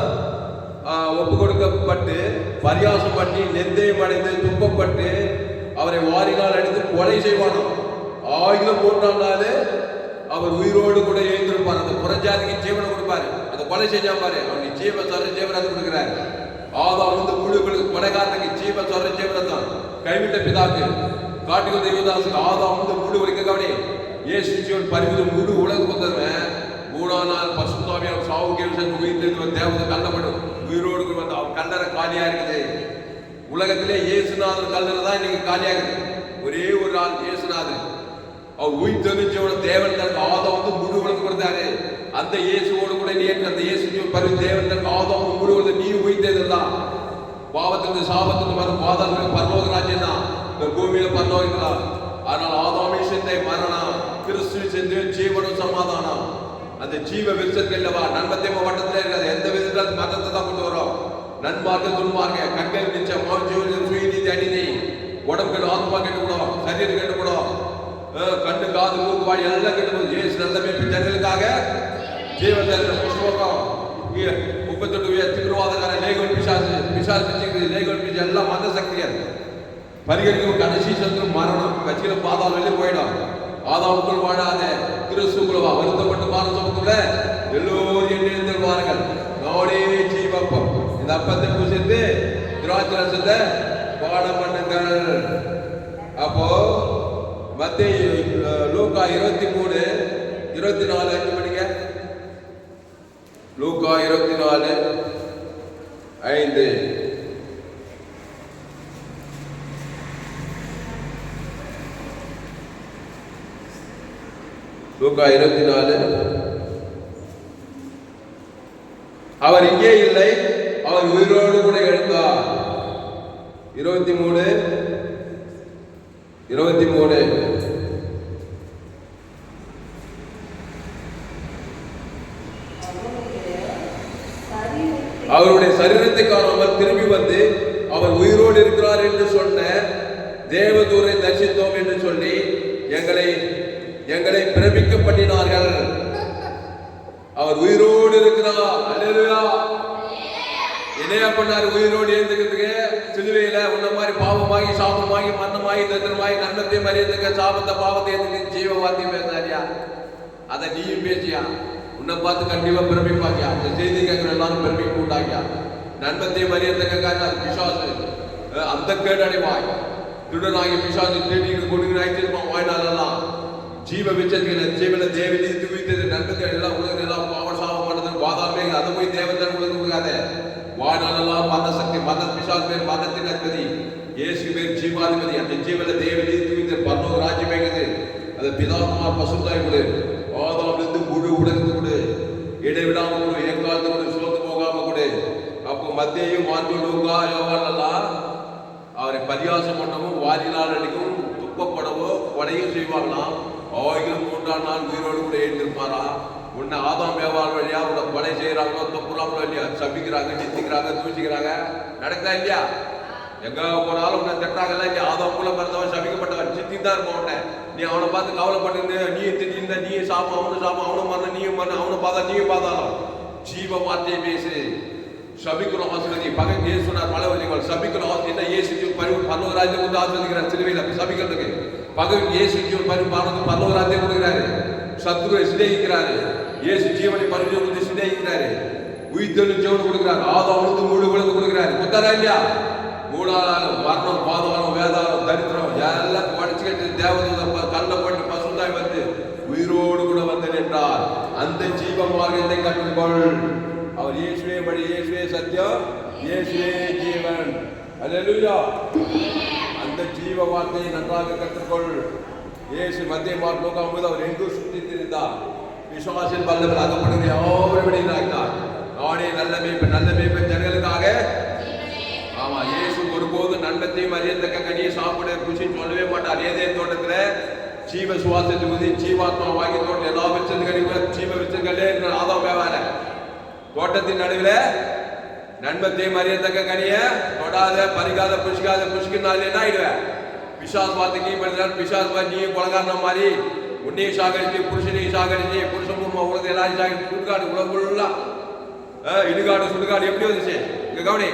ஒப்பு கொடுக்கப்பட்டு பரியாசம் பண்ணி நெந்தையும் அடைந்து துன்பப்பட்டு அவரை வாரினால் அடித்து கொலை செய்வானோ. 1003ஆம் நாள் அவர் உயிரோடு கூட எழுந்திருப்பார். அந்த புறஜாதிக்கு ஜீவனை கொடுப்பாரு. அந்த கொலை செஞ்சா பாரு அவனுக்கு ஜீவனை கொடுக்கிறாரு. ஆதாம் முழு கொலைகாரனுக்கு ஜீவனை கைவிட்ட பிதாக்கு காட்டுக்கு வந்த யூதாசுக்கு ஆதாம் முழு வரைக்கும் கவனி. இயேசு ஜீவன் பரிவு முழு உலகம் வந்தவன் 3ஆம் நாள் பசுத்தாவியான சாவு கேள்வி உயிர் தேவதை கல்லப்படும். உயிரோடு வந்து அவன் கல்லறை காலியா இருக்குது. உலகத்திலே இயேசுநாதர் கல்லறை தான் இன்னைக்கு காலியாகுது. ஒரே ஒரு ஆள் இயேசுநாதர். அவர் உயிர் தெரிஞ்சவன தேவன் தனக்கு ஆதாம் முழு உலகம் கொடுத்தாரு. அந்த இயேசுவோடு கூட நீ அந்த இயேசு பரிவு தேவன் தனக்கு ஆதாம் முழு உலகம் நீ உயிர்த்ததுதான். பாவத்திலிருந்து சாபத்திலிருந்து வரும் பாதாளத்தில் பரலோக ராஜ்யம் தான், இந்த பூமியில பரலோகம். ஆனால் ஆதாமி சிந்தை மரணம், கிறிஸ்து சிந்தை ஜீவனும் சமாதானம். அந்த ஜீவ விருட்சத்துக்கு இல்லவா நன்மத்தை வட்டத்தில் இருக்காது. எந்த விதத்தில் மரணத்தை தான் கொண்டு வரும். நன்மார்க்க துன்மார்க்க கண்கள் நிச்சயம் சுயநீதி அநீதி, உடம்பு கெட்டு ஆத்மா கெட்டுக்கூடும், சரீரம் கெட்டுக்கூடும், கண்ணு காது மூக்கு வாய் எல்லாம் கெட்டு. ஏசு நல்ல மேய்ப்பன் ஜனங்களுக்காக ஜீவன் புஷ்பகம் 38 தீவிரவாதக்கார லேகோல் பிசாசு பிடிச்சிருக்கு. லேகோல் பிசா எல்லாம் மந்த சக்திகள் பரிகரிக்கும். கடைசி சத்துரு மரணம், கட்சியில பாதாளம் வெளியே போயிடும். ஆதாமுக்குள் வாழாத கிறிஸ்துக்குள்ளவா வருத்தப்பட்டு பாரம் சமத்துள்ள எல்லோரும் எண்ணிருவார்கள். நாடே ஜீவப்பம், இந்த அப்பத்தை பூசித்து திராட்சை ரசத்தை பாடம் பண்ணுங்கள். அப்போ மத்தேயு லூக்கா 23 24 5 மணிக்கு லூக்கா 24 5 லூக்கா 24 அவர் இங்கே இல்லை, அவர் உயிரோடு கூட எழுந்தார். 23 அவருடைய சரீரத்தை காணாமல் திரும்பி வந்து அவர் உயிரோடு இருக்கிறார் என்று சொன்ன தேவதூரை தரிசித்தோம் என்று சொல்லி எங்களை பிரமிக்க பண்ணினார்கள். அவர் உயிரோடு இருக்கிறார். அல்லேலூயா. என்னையா பண்ணாரு? உயிரோடு எழுந்துக்கிறதுக்கு சிலுவையில உன்ன மாதிரி பாவமாகி சாபமாகி மரணமாகி தத்திரமாகி நன்மத்தை மறியதுக்கு சாபத்தை பாவத்தை எதுக்கு ஜீவ வார்த்தையும் பேசாரியா? அதை நீயும் பேசியா? உன்னை பார்த்து கண்டிப்பா பிரமிப்பாக்கியா? அந்த செய்தி கேட்கிற எல்லாரும் பிரமிப்பு உண்டாக்கியா? நன்மத்தை மறியதுக்காக அது பிசாசு அந்த கேடடைவாய் திருடனாகி பிசாசு தேடி கொடுக்கிறாய்ச்சிருப்பான் வாய்நாளெல்லாம் ஜீவ விச்சத்துக்கு ஜீவன தேவனி துவித்தது நன்மத்தை எல்லாம் உலக எல்லாம் பாவம் சாபம் பண்ணது வாதாமே அதை போய் தேவத்தன் உலக கொடுக்காத வாய்நாளெல்லாம் மரண சக்தி மரண பிசாசு பேர் மரணத்தின் அதிபதி இயேசு பேர் ஜீவாதிபதி. அந்த ஜீவன தேவனி துவித்தது பரலோக ராஜ்யம் எங்குது. அது பிதாகுமார் பசுத்தாய் கொடு, ஆதாமிலிருந்து முழு உலகத்து கொடு, இடைவிடாம கொடு, ஏற்காலத்து கொடு, சோர்ந்து போகாம கொடு. அப்போ மத்தேயு மார்க்கு லூக்கா யோவானெல்லாம் அவரை பரியாசம் பண்ணவும் வாரினால் அடிக்கவும் துக்கப்படவோ கொலையும் செய்வாங்களாம். 1300 நாள் உயிரோடு கூட எழுந்திருப்பாரா? உன்னை ஆதாம் ஏவாள் வழியா உன்னை கொலை செய்யறாங்களோ தப்புறாங்களோ இல்லையா? சபிக்கிறாங்க, நித்திக்கிறாங்க, தூசிக்கிறாங்க, நடக்குதா இல்லையா? எங்க போனாலும் உன்னை திட்டாங்கல்ல இல்லையா? ஆதாம் கூட பிறந்தவன் சபிக்கப்பட்டவன் சித்தி தான் இருப்பான். உன்னை நீ அவனை பார்த்து கவலைப்பட்டு நீயே திட்டிருந்த, நீயே சாப்பிடும், அவனு சாப்பிடும், அவனும் மரணம், நீயும் மரணம், அவனை பார்த்தா நீயும் பார்த்தாலும் ஜீவ வார்த்தையை பேசு. சபிக்கிறோம் ஆசிரியர் பகன் ஏசு சொன்னார் பல வழிகள் சபிக்கிறோம் ஆசிரியர் இயேசு பரலோக ராஜ்யத்தை வந்து ஆசிரியர் சிலுவையில் சபிக்கிறதுக்கு பகன் இயேசு பரலோக ராஜ்யம் கொடுக்கிறாரு. சத்துருவை சிநேகிக்கிறாரு. இயேசு ஜீவனை பரிசு வந்து சிநேகிக்கிறாரு. உயிர்த்தெழும் ஜீவனை கொடுக்கிறார். ஆதாமுக்கு முழு உலகம் கொடுக்கிறாரு. கொத்தாரா இல்லையா? மூணாலும் மரணம் பாதகம் வேதாளம் தரித்திரம் எல்லாம் படிச்சுக்கிட்டு தேவதூத கல்ல போட்டு பசுந்தாய் வந்து உயிரோடு கூட வந்து நின்றார். அந்த ஜீவ மார்க்கத்தை கற்றுக்கொள். அவர் இயேசுவே வழி, இயேசுவே சத்தியம், இயேசுவே ஜீவன். அல்லேலூயா. அந்த ஜீவ வார்த்தையை நன்றாக கற்றுக்கொள். இயேசு மத்திய மார்க் லூக்கா போது அவர் எங்கும் சுற்றி திரிந்தார். விசுவாசின் வல்லவர் அகப்படுகிற யாவரும் வெளியினார். நானே நல்ல மேய்ப்பன் ஜனங்களுக்காக. ஆமா, இயேசு ஒருபோது நன்மத்தையும் அறியத்தக்க கனியை சாப்பிட ருசி சொல்லவே மாட்டார். ஏதேன் தோட்டத்துல ஜீவ சுவாசத்தை ஊதி ஜீவாத்மா வாங்கி தோட்டம் எல்லா விச்சதுகளும் ஜீவ விச்சங்களே ஆதாம் வேவால தோட்டத்தின் நடுவில் நன்மத்தையும் அறியத்தக்க கனிய தொடாத பறிக்காத புஷ்கினாலே என்ன ஆயிடுவேன்? பிசாஸ் பார்த்து கீ பண்ணுறாரு. பிசாஸ் பார்த்து நீ கொலகாரணம் மாதிரி உன்னையும் சாகரிச்சு புருஷனையும் சாகரிச்சு புருஷன் உலகத்தை எல்லாரும் சாகரிச்சு சுடுகாடு உலகுள்ளா இடுகாடு சுடுகாடு எப்படி வந்துச்சு? இங்க கவனி,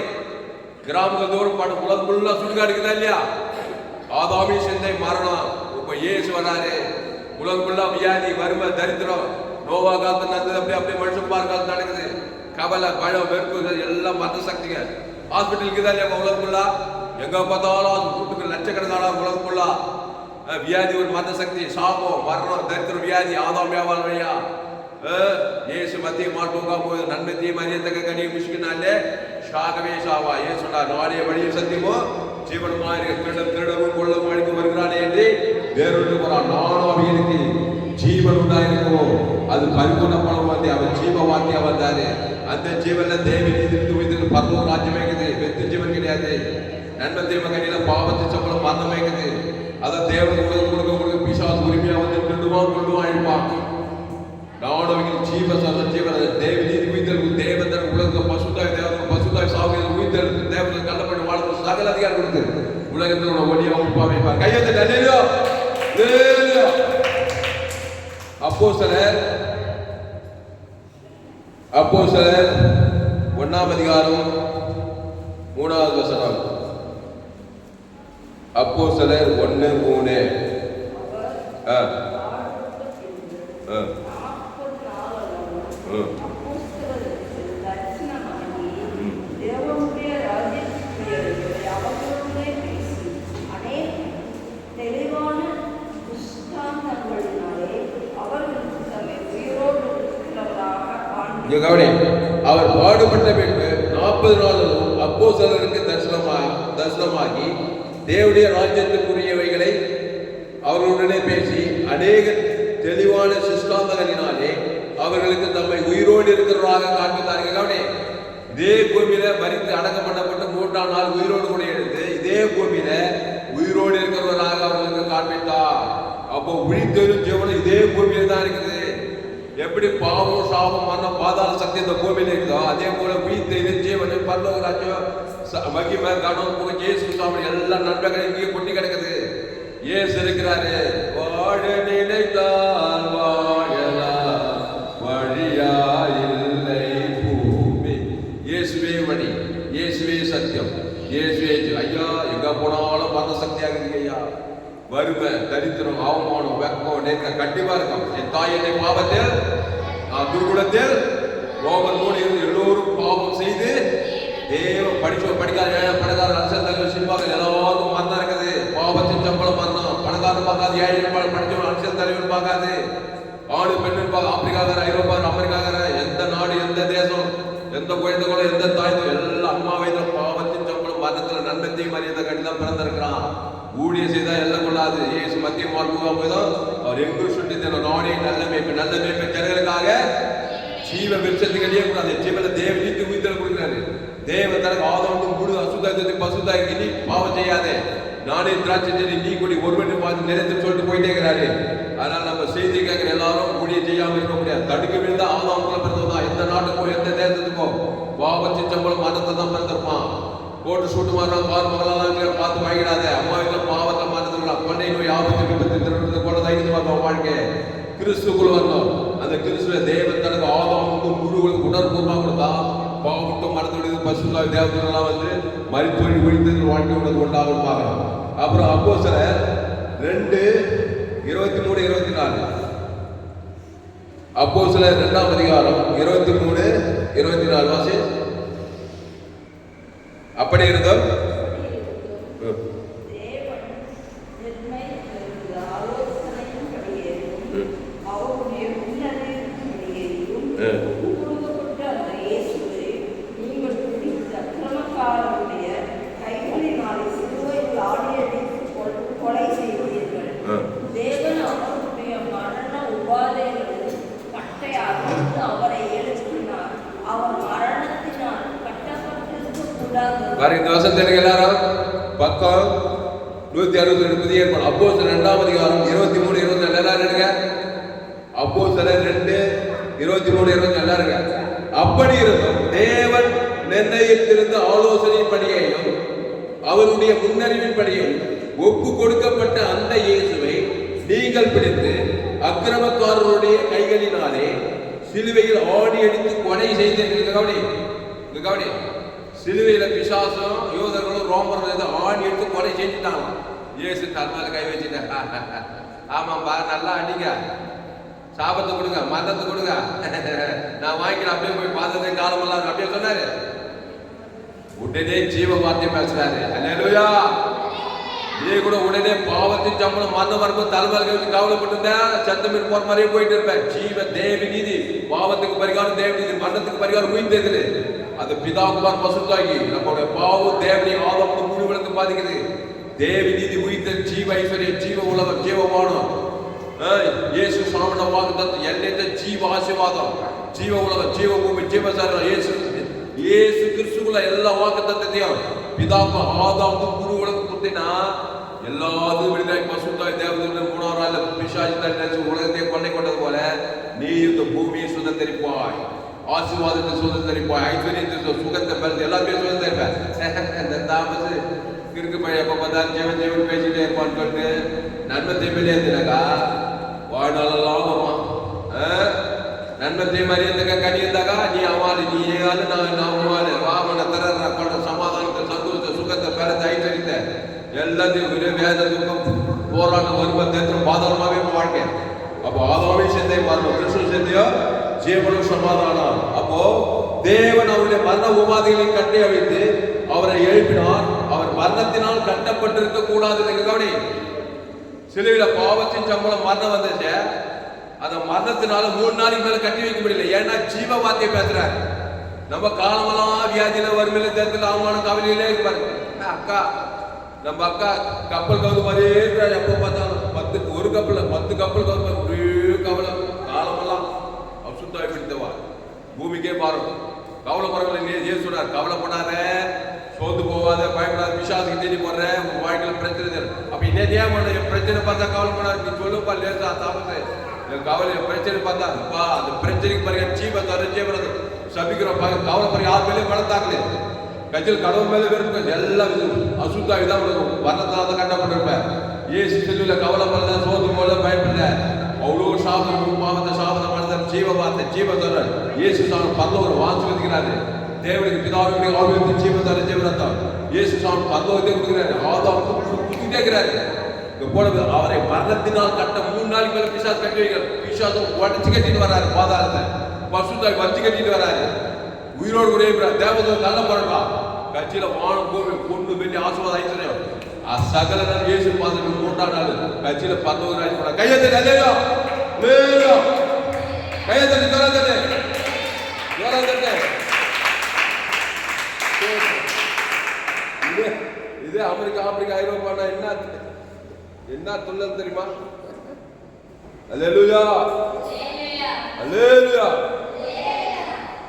கிராமங்கள் தோறும் படம் உலகம் ஃபுல்லா சுடுகாடுக்குதா இல்லையா? ஆதாமி சிந்தை மரணம். இப்ப இயேசு வராரு. உலகம் ஃபுல்லா வியாதி வறுமை தரித்திரம் நோவா காலத்து நடந்தது அப்படியே மனுஷன் பார் காலத்து நடக்குது. கவலை பழம் வெறுப்பு எல்லாம் மத சக்திங்க ஹாஸ்பிட்டலுக்கு தான் இல்லையா? உலகம் ஃபுல்லா எங்க பார்த்தாலும் கூட்டுக்கு லட்சக்கணக்கான உலகம் ஃபுல்லா வியாதி ஒரு மத சக்தி சாபம் மரணம் தரித்திரம் வியாதி ஆதாம் வியாபாரம் வழியா இயேசு மத்திய மாட்டோங்க போது நன்மத்தையும் அறியத்தக்க கனியை மிஷிக்கினாலே ஷாகவே ஷாவா. ஏன் சொன்னார்? நானே வழியும் சத்தியமோ ஜீவனமா திருடவும் கொள்ளவும் அழிக்கும் வருகிறானே என்று வேறொன்று போறான். நானும் அவர்களுக்கு ஜீவன் உண்டாயிருக்கும். அது பரிபூர்ணப்படம் வந்து அவர் ஜீவ வாக்கியா வந்தாரு. அந்த ஜீவன்ல தேவி நீதி பரலோக ராஜ்யம் இருக்குது. வெத்து ஜீவன் கிடையாது. கிடையாது. நன்மை தீமை கண்ணியில பாவத்தின் சம்பளம் மரணம் வைக்குது. அதை தேவன் கொடுக்க பிசாசு உரிமையா வந்து கொள்ளுவான் இருப்பான். நாடகங்கள் ஜீவ ஜீவன தேவ நீதி உயிர்த்தல் தேவதன் உலக பசுதாய் சாவியல் உயிர்த்தல் தேவன் கள்ளப்பட்டு வாழ்க்கை சகல அதிகாரம் கொடுத்து உலகத்தில் ஒளியா உட்பாமைப்பார். கையெழுத்து நல்ல அப்போஸ்தலர் 1ஆம் அதிகாரம் 3வது வசனம். அப்போஸ்தலர் 1:3. அவர் பாடுபட்ட பின்பு 40 நாளும் அப்போஸ்தலருக்கு தரிசனமாகி தேவனுடைய ராஜ்யத்துக்குரியவைகளை அவர்களுடனே பேசி அநேக தெளிவான சிஷ்டாந்தங்களினாலே அவர்களுக்கு தம்மை உயிரோடு இருக்கிறவராக காண்பித்தார்கள். இதே பூமியில மரித்து அடக்கம் பண்ணப்பட்டு 3ஆம் நாள் உயிரோடு கூட எடுத்து இதே பூமியில உயிரோடு இருக்கிறவராக அவர்களுக்கு காண்பித்தார். அப்போ உயிர்த்தெழும் ஜீவனம் இதே பூமியில தான் இருக்குது. எப்படி பாவம் சாபம் மரணம் பாதாள சக்தி இந்த பூமியில இருக்குதோ அதே போல உயிர்த்தெழும் ஜீவனம் பரலோக ராஜ்யம் மகிமை கனம் புகழ் இயேசு சாமி எல்லா நன்மைகளும் இங்கே கொட்டி கிடக்குது. இயேசு இருக்கிறாரு. வாழ நினைத்தால் வாழலாம், வழியா இல்லை பூமி. இயேசுவே வழி, இயேசுவே சத்தியம், இயேசுவே ஐயா. எங்க போனாலும் மரண சக்தியாக இருக்கு ஐயா. வறுமை, தரித்திரம், அவமானம், வெக்கம், நேர்க்க கண்டிப்பா இருக்கும். என் தாய் என்னை பாவத்தில் துர்குணத்தில் ரோமன் 3 எல்லோரும் பாவம் செய்து தேவ படிக்காத பணக்கார அரசியல் சினிமாக்கள் எல்லாருக்கும் மரணம் இருக்குது. பாவத்தின் சம்பளம் மரணம். பணக்காரன் பார்க்காது, ஏழை படிச்சவன் அரசியல் தலைவர் பார்க்காது, ஆணு பெண்ணு பார்க்க ஆப்பிரிக்காக்கார, ஐரோப்பா, அமெரிக்காக்கார, எந்த நாடு, எந்த தேசம், எந்த குழந்தை கூட, எந்த தாய் எல்லா அம்மா வயதுல பாவத்தின் சம்பளம் மரணத்துல நன்மத்தையும் மரியாதை கண்டிதான் பிறந்திருக்கிறான். ஊழிய செய்தா எல்லாம் கொள்ளாது. இயேசு மத்திய மார்க்குதான் போய்தான் அவர் எங்கு சொல்லி நாடே நல்ல மேய்ப்பு ஜனங்களுக்காக ஜீவ விருட்சத்துக்கு அடியே கூடாது. ஜீவன தேவ நீதி உயிர்த்தல் கொடுக்கிறாரு. தேவ தனக்கு ஆதரவு முழு அசுத்தத்தை பசுத்தாக்கி நீ பாவம் செய்யாதே, நானே திராட்சை செடி நீ கொடி ஒருவன் பார்த்து நிறைத்து சொல்லிட்டு போயிட்டே இருக்கிறாரு. அதனால நம்ம செய்தி கேட்கிற எல்லாரும் ஊழியம் செய்யாம இருக்க முடியாது. தடுக்க விழுந்தா ஆதாமுக்குள்ள பிறந்ததான். எந்த நாட்டுக்கோ எந்த தேசத்துக்கோ பாவத்தின் சம்பளம் மரணத்தை தான் பிறந்திருப்பான். போட்டு சூட்டு மாறலாம், பார் மகளெல்லாம் பார்த்து வாங்கிடாத. அம்மா வீட்டில் பாவத்தை மாற்றத்துக்கலாம். கொண்டை நோய், ஆபத்து, விபத்து, திருடுறது போல தைரியத்து பார்த்தோம் வாழ்க்கை. கிறிஸ்துக்குள்ள வந்தோம். அந்த கிறிஸ்துவ தேவன் தனக்கு ஆதாமுக்கு முழுவதும் உணர்வுபூர்வமாக கொடுத்தா பாவட்டும் மரத்தோடு பசுதாய் தேவதெல்லாம் வந்து மரித்தொழி ஒழித்து வாழ்க்கை உனக்கு உண்டாகும் பார்க்கலாம். அப்புறம் அப்போஸ்தலர் 2:23-24. அப்போஸ்தலர் 2ஆம் அதிகாரம் 23-24 வாசி. அப்படி இருந்தோம் இந்த வசனத்திற்கு எல்லாரும் பக்கம் 162 புதிய ஏற்பாடு. அப்போஸ்தலர் 2ஆம் அதிகாரம் 23-24 எல்லாரும் எடுங்க. அப்போஸ்தலர் 2:23-24 எல்லாரும் எடுங்க. அப்படி இருந்தும் தேவன் நிர்ணயித்திருந்த ஆலோசனையின்படியையும் அவருடைய முன்னறிவின்படியும் ஒப்பு கொடுக்கப்பட்ட அந்த இயேசுவை நீங்கள் பிடித்து அக்கிரமக்காரருடைய கைகளினாலே சிலுவையில் ஆணி அடித்து கொலை செய்தீர்கள். கவனி, சிலுவையில பிசாசும் யூதர்களும் ரோமர்களும் ஆணி எடுத்து கொலை செஞ்சுட்டாங்க. இயேசு தன் மேல கை வச்சுட்டேன். ஆமாம்பா, நல்லா அடிங்க, சாபத்தை கொடுங்க, மரணத்தை கொடுங்க, நான் வாங்கிக்கிறேன். அப்படியே போய் பார்த்ததே காலமெல்லாம் அப்படியே சொன்னாரு. உடனே ஜீவ வார்த்தை பேசுறாரு. அல்லேலூயா. இதே கூட உடனே பாவத்தின் சம்பளம் மரணம் வரும்போது தலைமையில வச்சு கவலைப்பட்டிருந்தேன், சத்தமிட்டு போற மாதிரியே போயிட்டு இருப்பேன். ஜீவ தேவி நீதி, பாவத்துக்கு பரிகாரம் தேவ நீதி, மரணத்துக்கு பரிகாரம் உயிர்த்தது. அது பிதாகுமார் பசுத்தாகி நம்மளுடைய பாவம் தேவனி ஆதம் முழுவதுக்கு பாதிக்குது. தேவி நீதி உயிர்த்தல், ஜீவ ஐஸ்வர்யம், ஜீவ உலகம், ஜீவமானம், இயேசு சாமன வாக்குத்தத்தம், எல்லையற்ற ஜீவ ஆசீர்வாதம், ஜீவ உலகம், ஜீவ பூமி, ஜீவசாரம், இயேசு கிறிஸ்துக்குள்ள எல்லா வாக்குத்தத்தத்தையும் பிதாக்கு ஆதாமுக்கு குரு உலகம் கொடுத்தேன்னா எல்லாத்தையும் விடுதலை பசுத்தாய் தேவதூதன் 3ஆம் நாள்ல பிசாசு தன்னை உலகத்தை கொள்ளை கொண்டது போல நீ இந்த பூமியை சுதந்தரிப்பாய், ஆசீர்வாதத்தை சுதந்தரிப்பாய், ஐஸ்வர்யத்தை சுகத்தை பலத்தை எல்லாத்தையும் சுதந்தரிப்பேன். இந்த தாமஸ் கிறுக்கு பையன் எப்ப பார்த்தாலும் ஜீவன் ஜீவன் பேசிட்டே இருப்பான்னு சொல்லிட்டு நன்மை தீமையிலே இருந்துனாக்கா வாழ்நாளெல்லாம் வருவான். நன்மை தீமை அறியத்தக்க கனி இருந்தாக்கா நீ அவாளு, நீ ஏழு நான் அவாளு வாமன தர கொண்ட சமாதானத்தை சந்தோஷத்தை சுகத்தை பலத்தை ஐஸ்வர்யத்தை எல்லாத்தையும் வேத துக்கம் போராட்டம் வரும்போது தேர்தல் பாதாளமாவே வாழ்க்கை. அப்போ ஆதாமே சேர்ந்தே மரணம், கிறிஸ்துவ சேர்ந்தையோ ஜீவனும் சமாதானம். அப்போ தேவன் அவருடைய மரண உபாதைகளை கட்டி வைத்து அவரை எழுப்பினார். அவர் மரணத்தினால் கட்டப்பட்டிருக்க கூடாது. கவனி, சிலுவையில பாவத்தின் சம்பளம் மரணம் வந்துச்சு. அந்த மரணத்தினால 3 நாளைக்கு மேல கட்டி வைக்க முடியல. ஏன்னா ஜீவ வார்த்தையை பேசுறாரு. நம்ம காலமெல்லாம் வியாதியில வறுமையில தேர்தல் அவமான கவலையிலே இருப்பாரு. அக்கா நம்ம அக்கா கப்பல் கவுது மாதிரியே இருக்கிறார். எப்போ பார்த்தாலும் 10 கப்பல் கவுது ஒரே கவலை காலமெல்லாம் அசுத்தாய் பிடித்தவா பூமிக்கே பாருங்க. கவலைப்படுறவங்க இல்லையே சொன்னார், கவலைப்படாத, சோர்ந்து போவாத, பயப்படாத, பிசாசுக்கு தேடி போடுற உங்க வாழ்க்கையில பிரச்சனை. அப்ப இன்னைக்கு ஏன் பண்ண பிரச்சனை பார்த்தா கவலைப்படாது, நீ சொல்லுப்பா லேசா தாமத்தை கவலை பிரச்சனை பார்த்தா அந்த பிரச்சனைக்கு பாருங்க சீப தரஞ்சேபுறது சபிக்கிறோம். கவலைப்படுற யார் மேலேயும் வளர்த்தாங்களே கட்சியில் கடவுள் மேலே வெறுப்பு எல்லாம் அசுத்தாவி தான் வர்ணத்தினால தான் கட்டப்பட்டிருப்பேன். ஏசு செல்லுல கவலைப்படல, சோர்ந்து போல, பயப்படல. அவ்வளோ சாபம் பாவத்தை சாபத்தை மனதில் ஜீவ வார்த்தை ஜீவ தர இயேசு சாமி பரலோகம் வாசிக்கிறாரு. தேவனுக்கு பிதாவுடைய ஆவியத்தை ஜீவ தர ஜீவரத்தம் இயேசு சாமி பரலோகத்தை கொடுக்கிறாரு. ஆதாம் குத்தி கேட்கிறாரு. இப்பொழுது அவரை மரணத்தினால் கட்ட 3 நாளைக்கு மேல பிசாசு கட்டி வைக்கிறார். பிசாசு உடச்சு கட்டிட்டு வர்றாரு. பாதாளத்தை பசுத்தாய் வச்சு கட்டிட்டு வர்றாரு. உயிரோடு கூட தேவதூதன் நல்ல போறா கட்சியில வானம் பூமி பொண்ணு வெள்ளி ஆசீர்வாதம் ஐஸ்வர்யம் சகல நாள் இயேசு பார்த்துட்டு 3ஆம் நாள் கட்சியில 19 நாள் போற கையத்தை நல்லையோ லேயோ கையத்தை தரதே தரதே இது ஆப்பிரிக்கா ஐரோப்பானா என்ன துள்ளல் தெரியுமா? அல்லேலூயா அல்லேலூயா.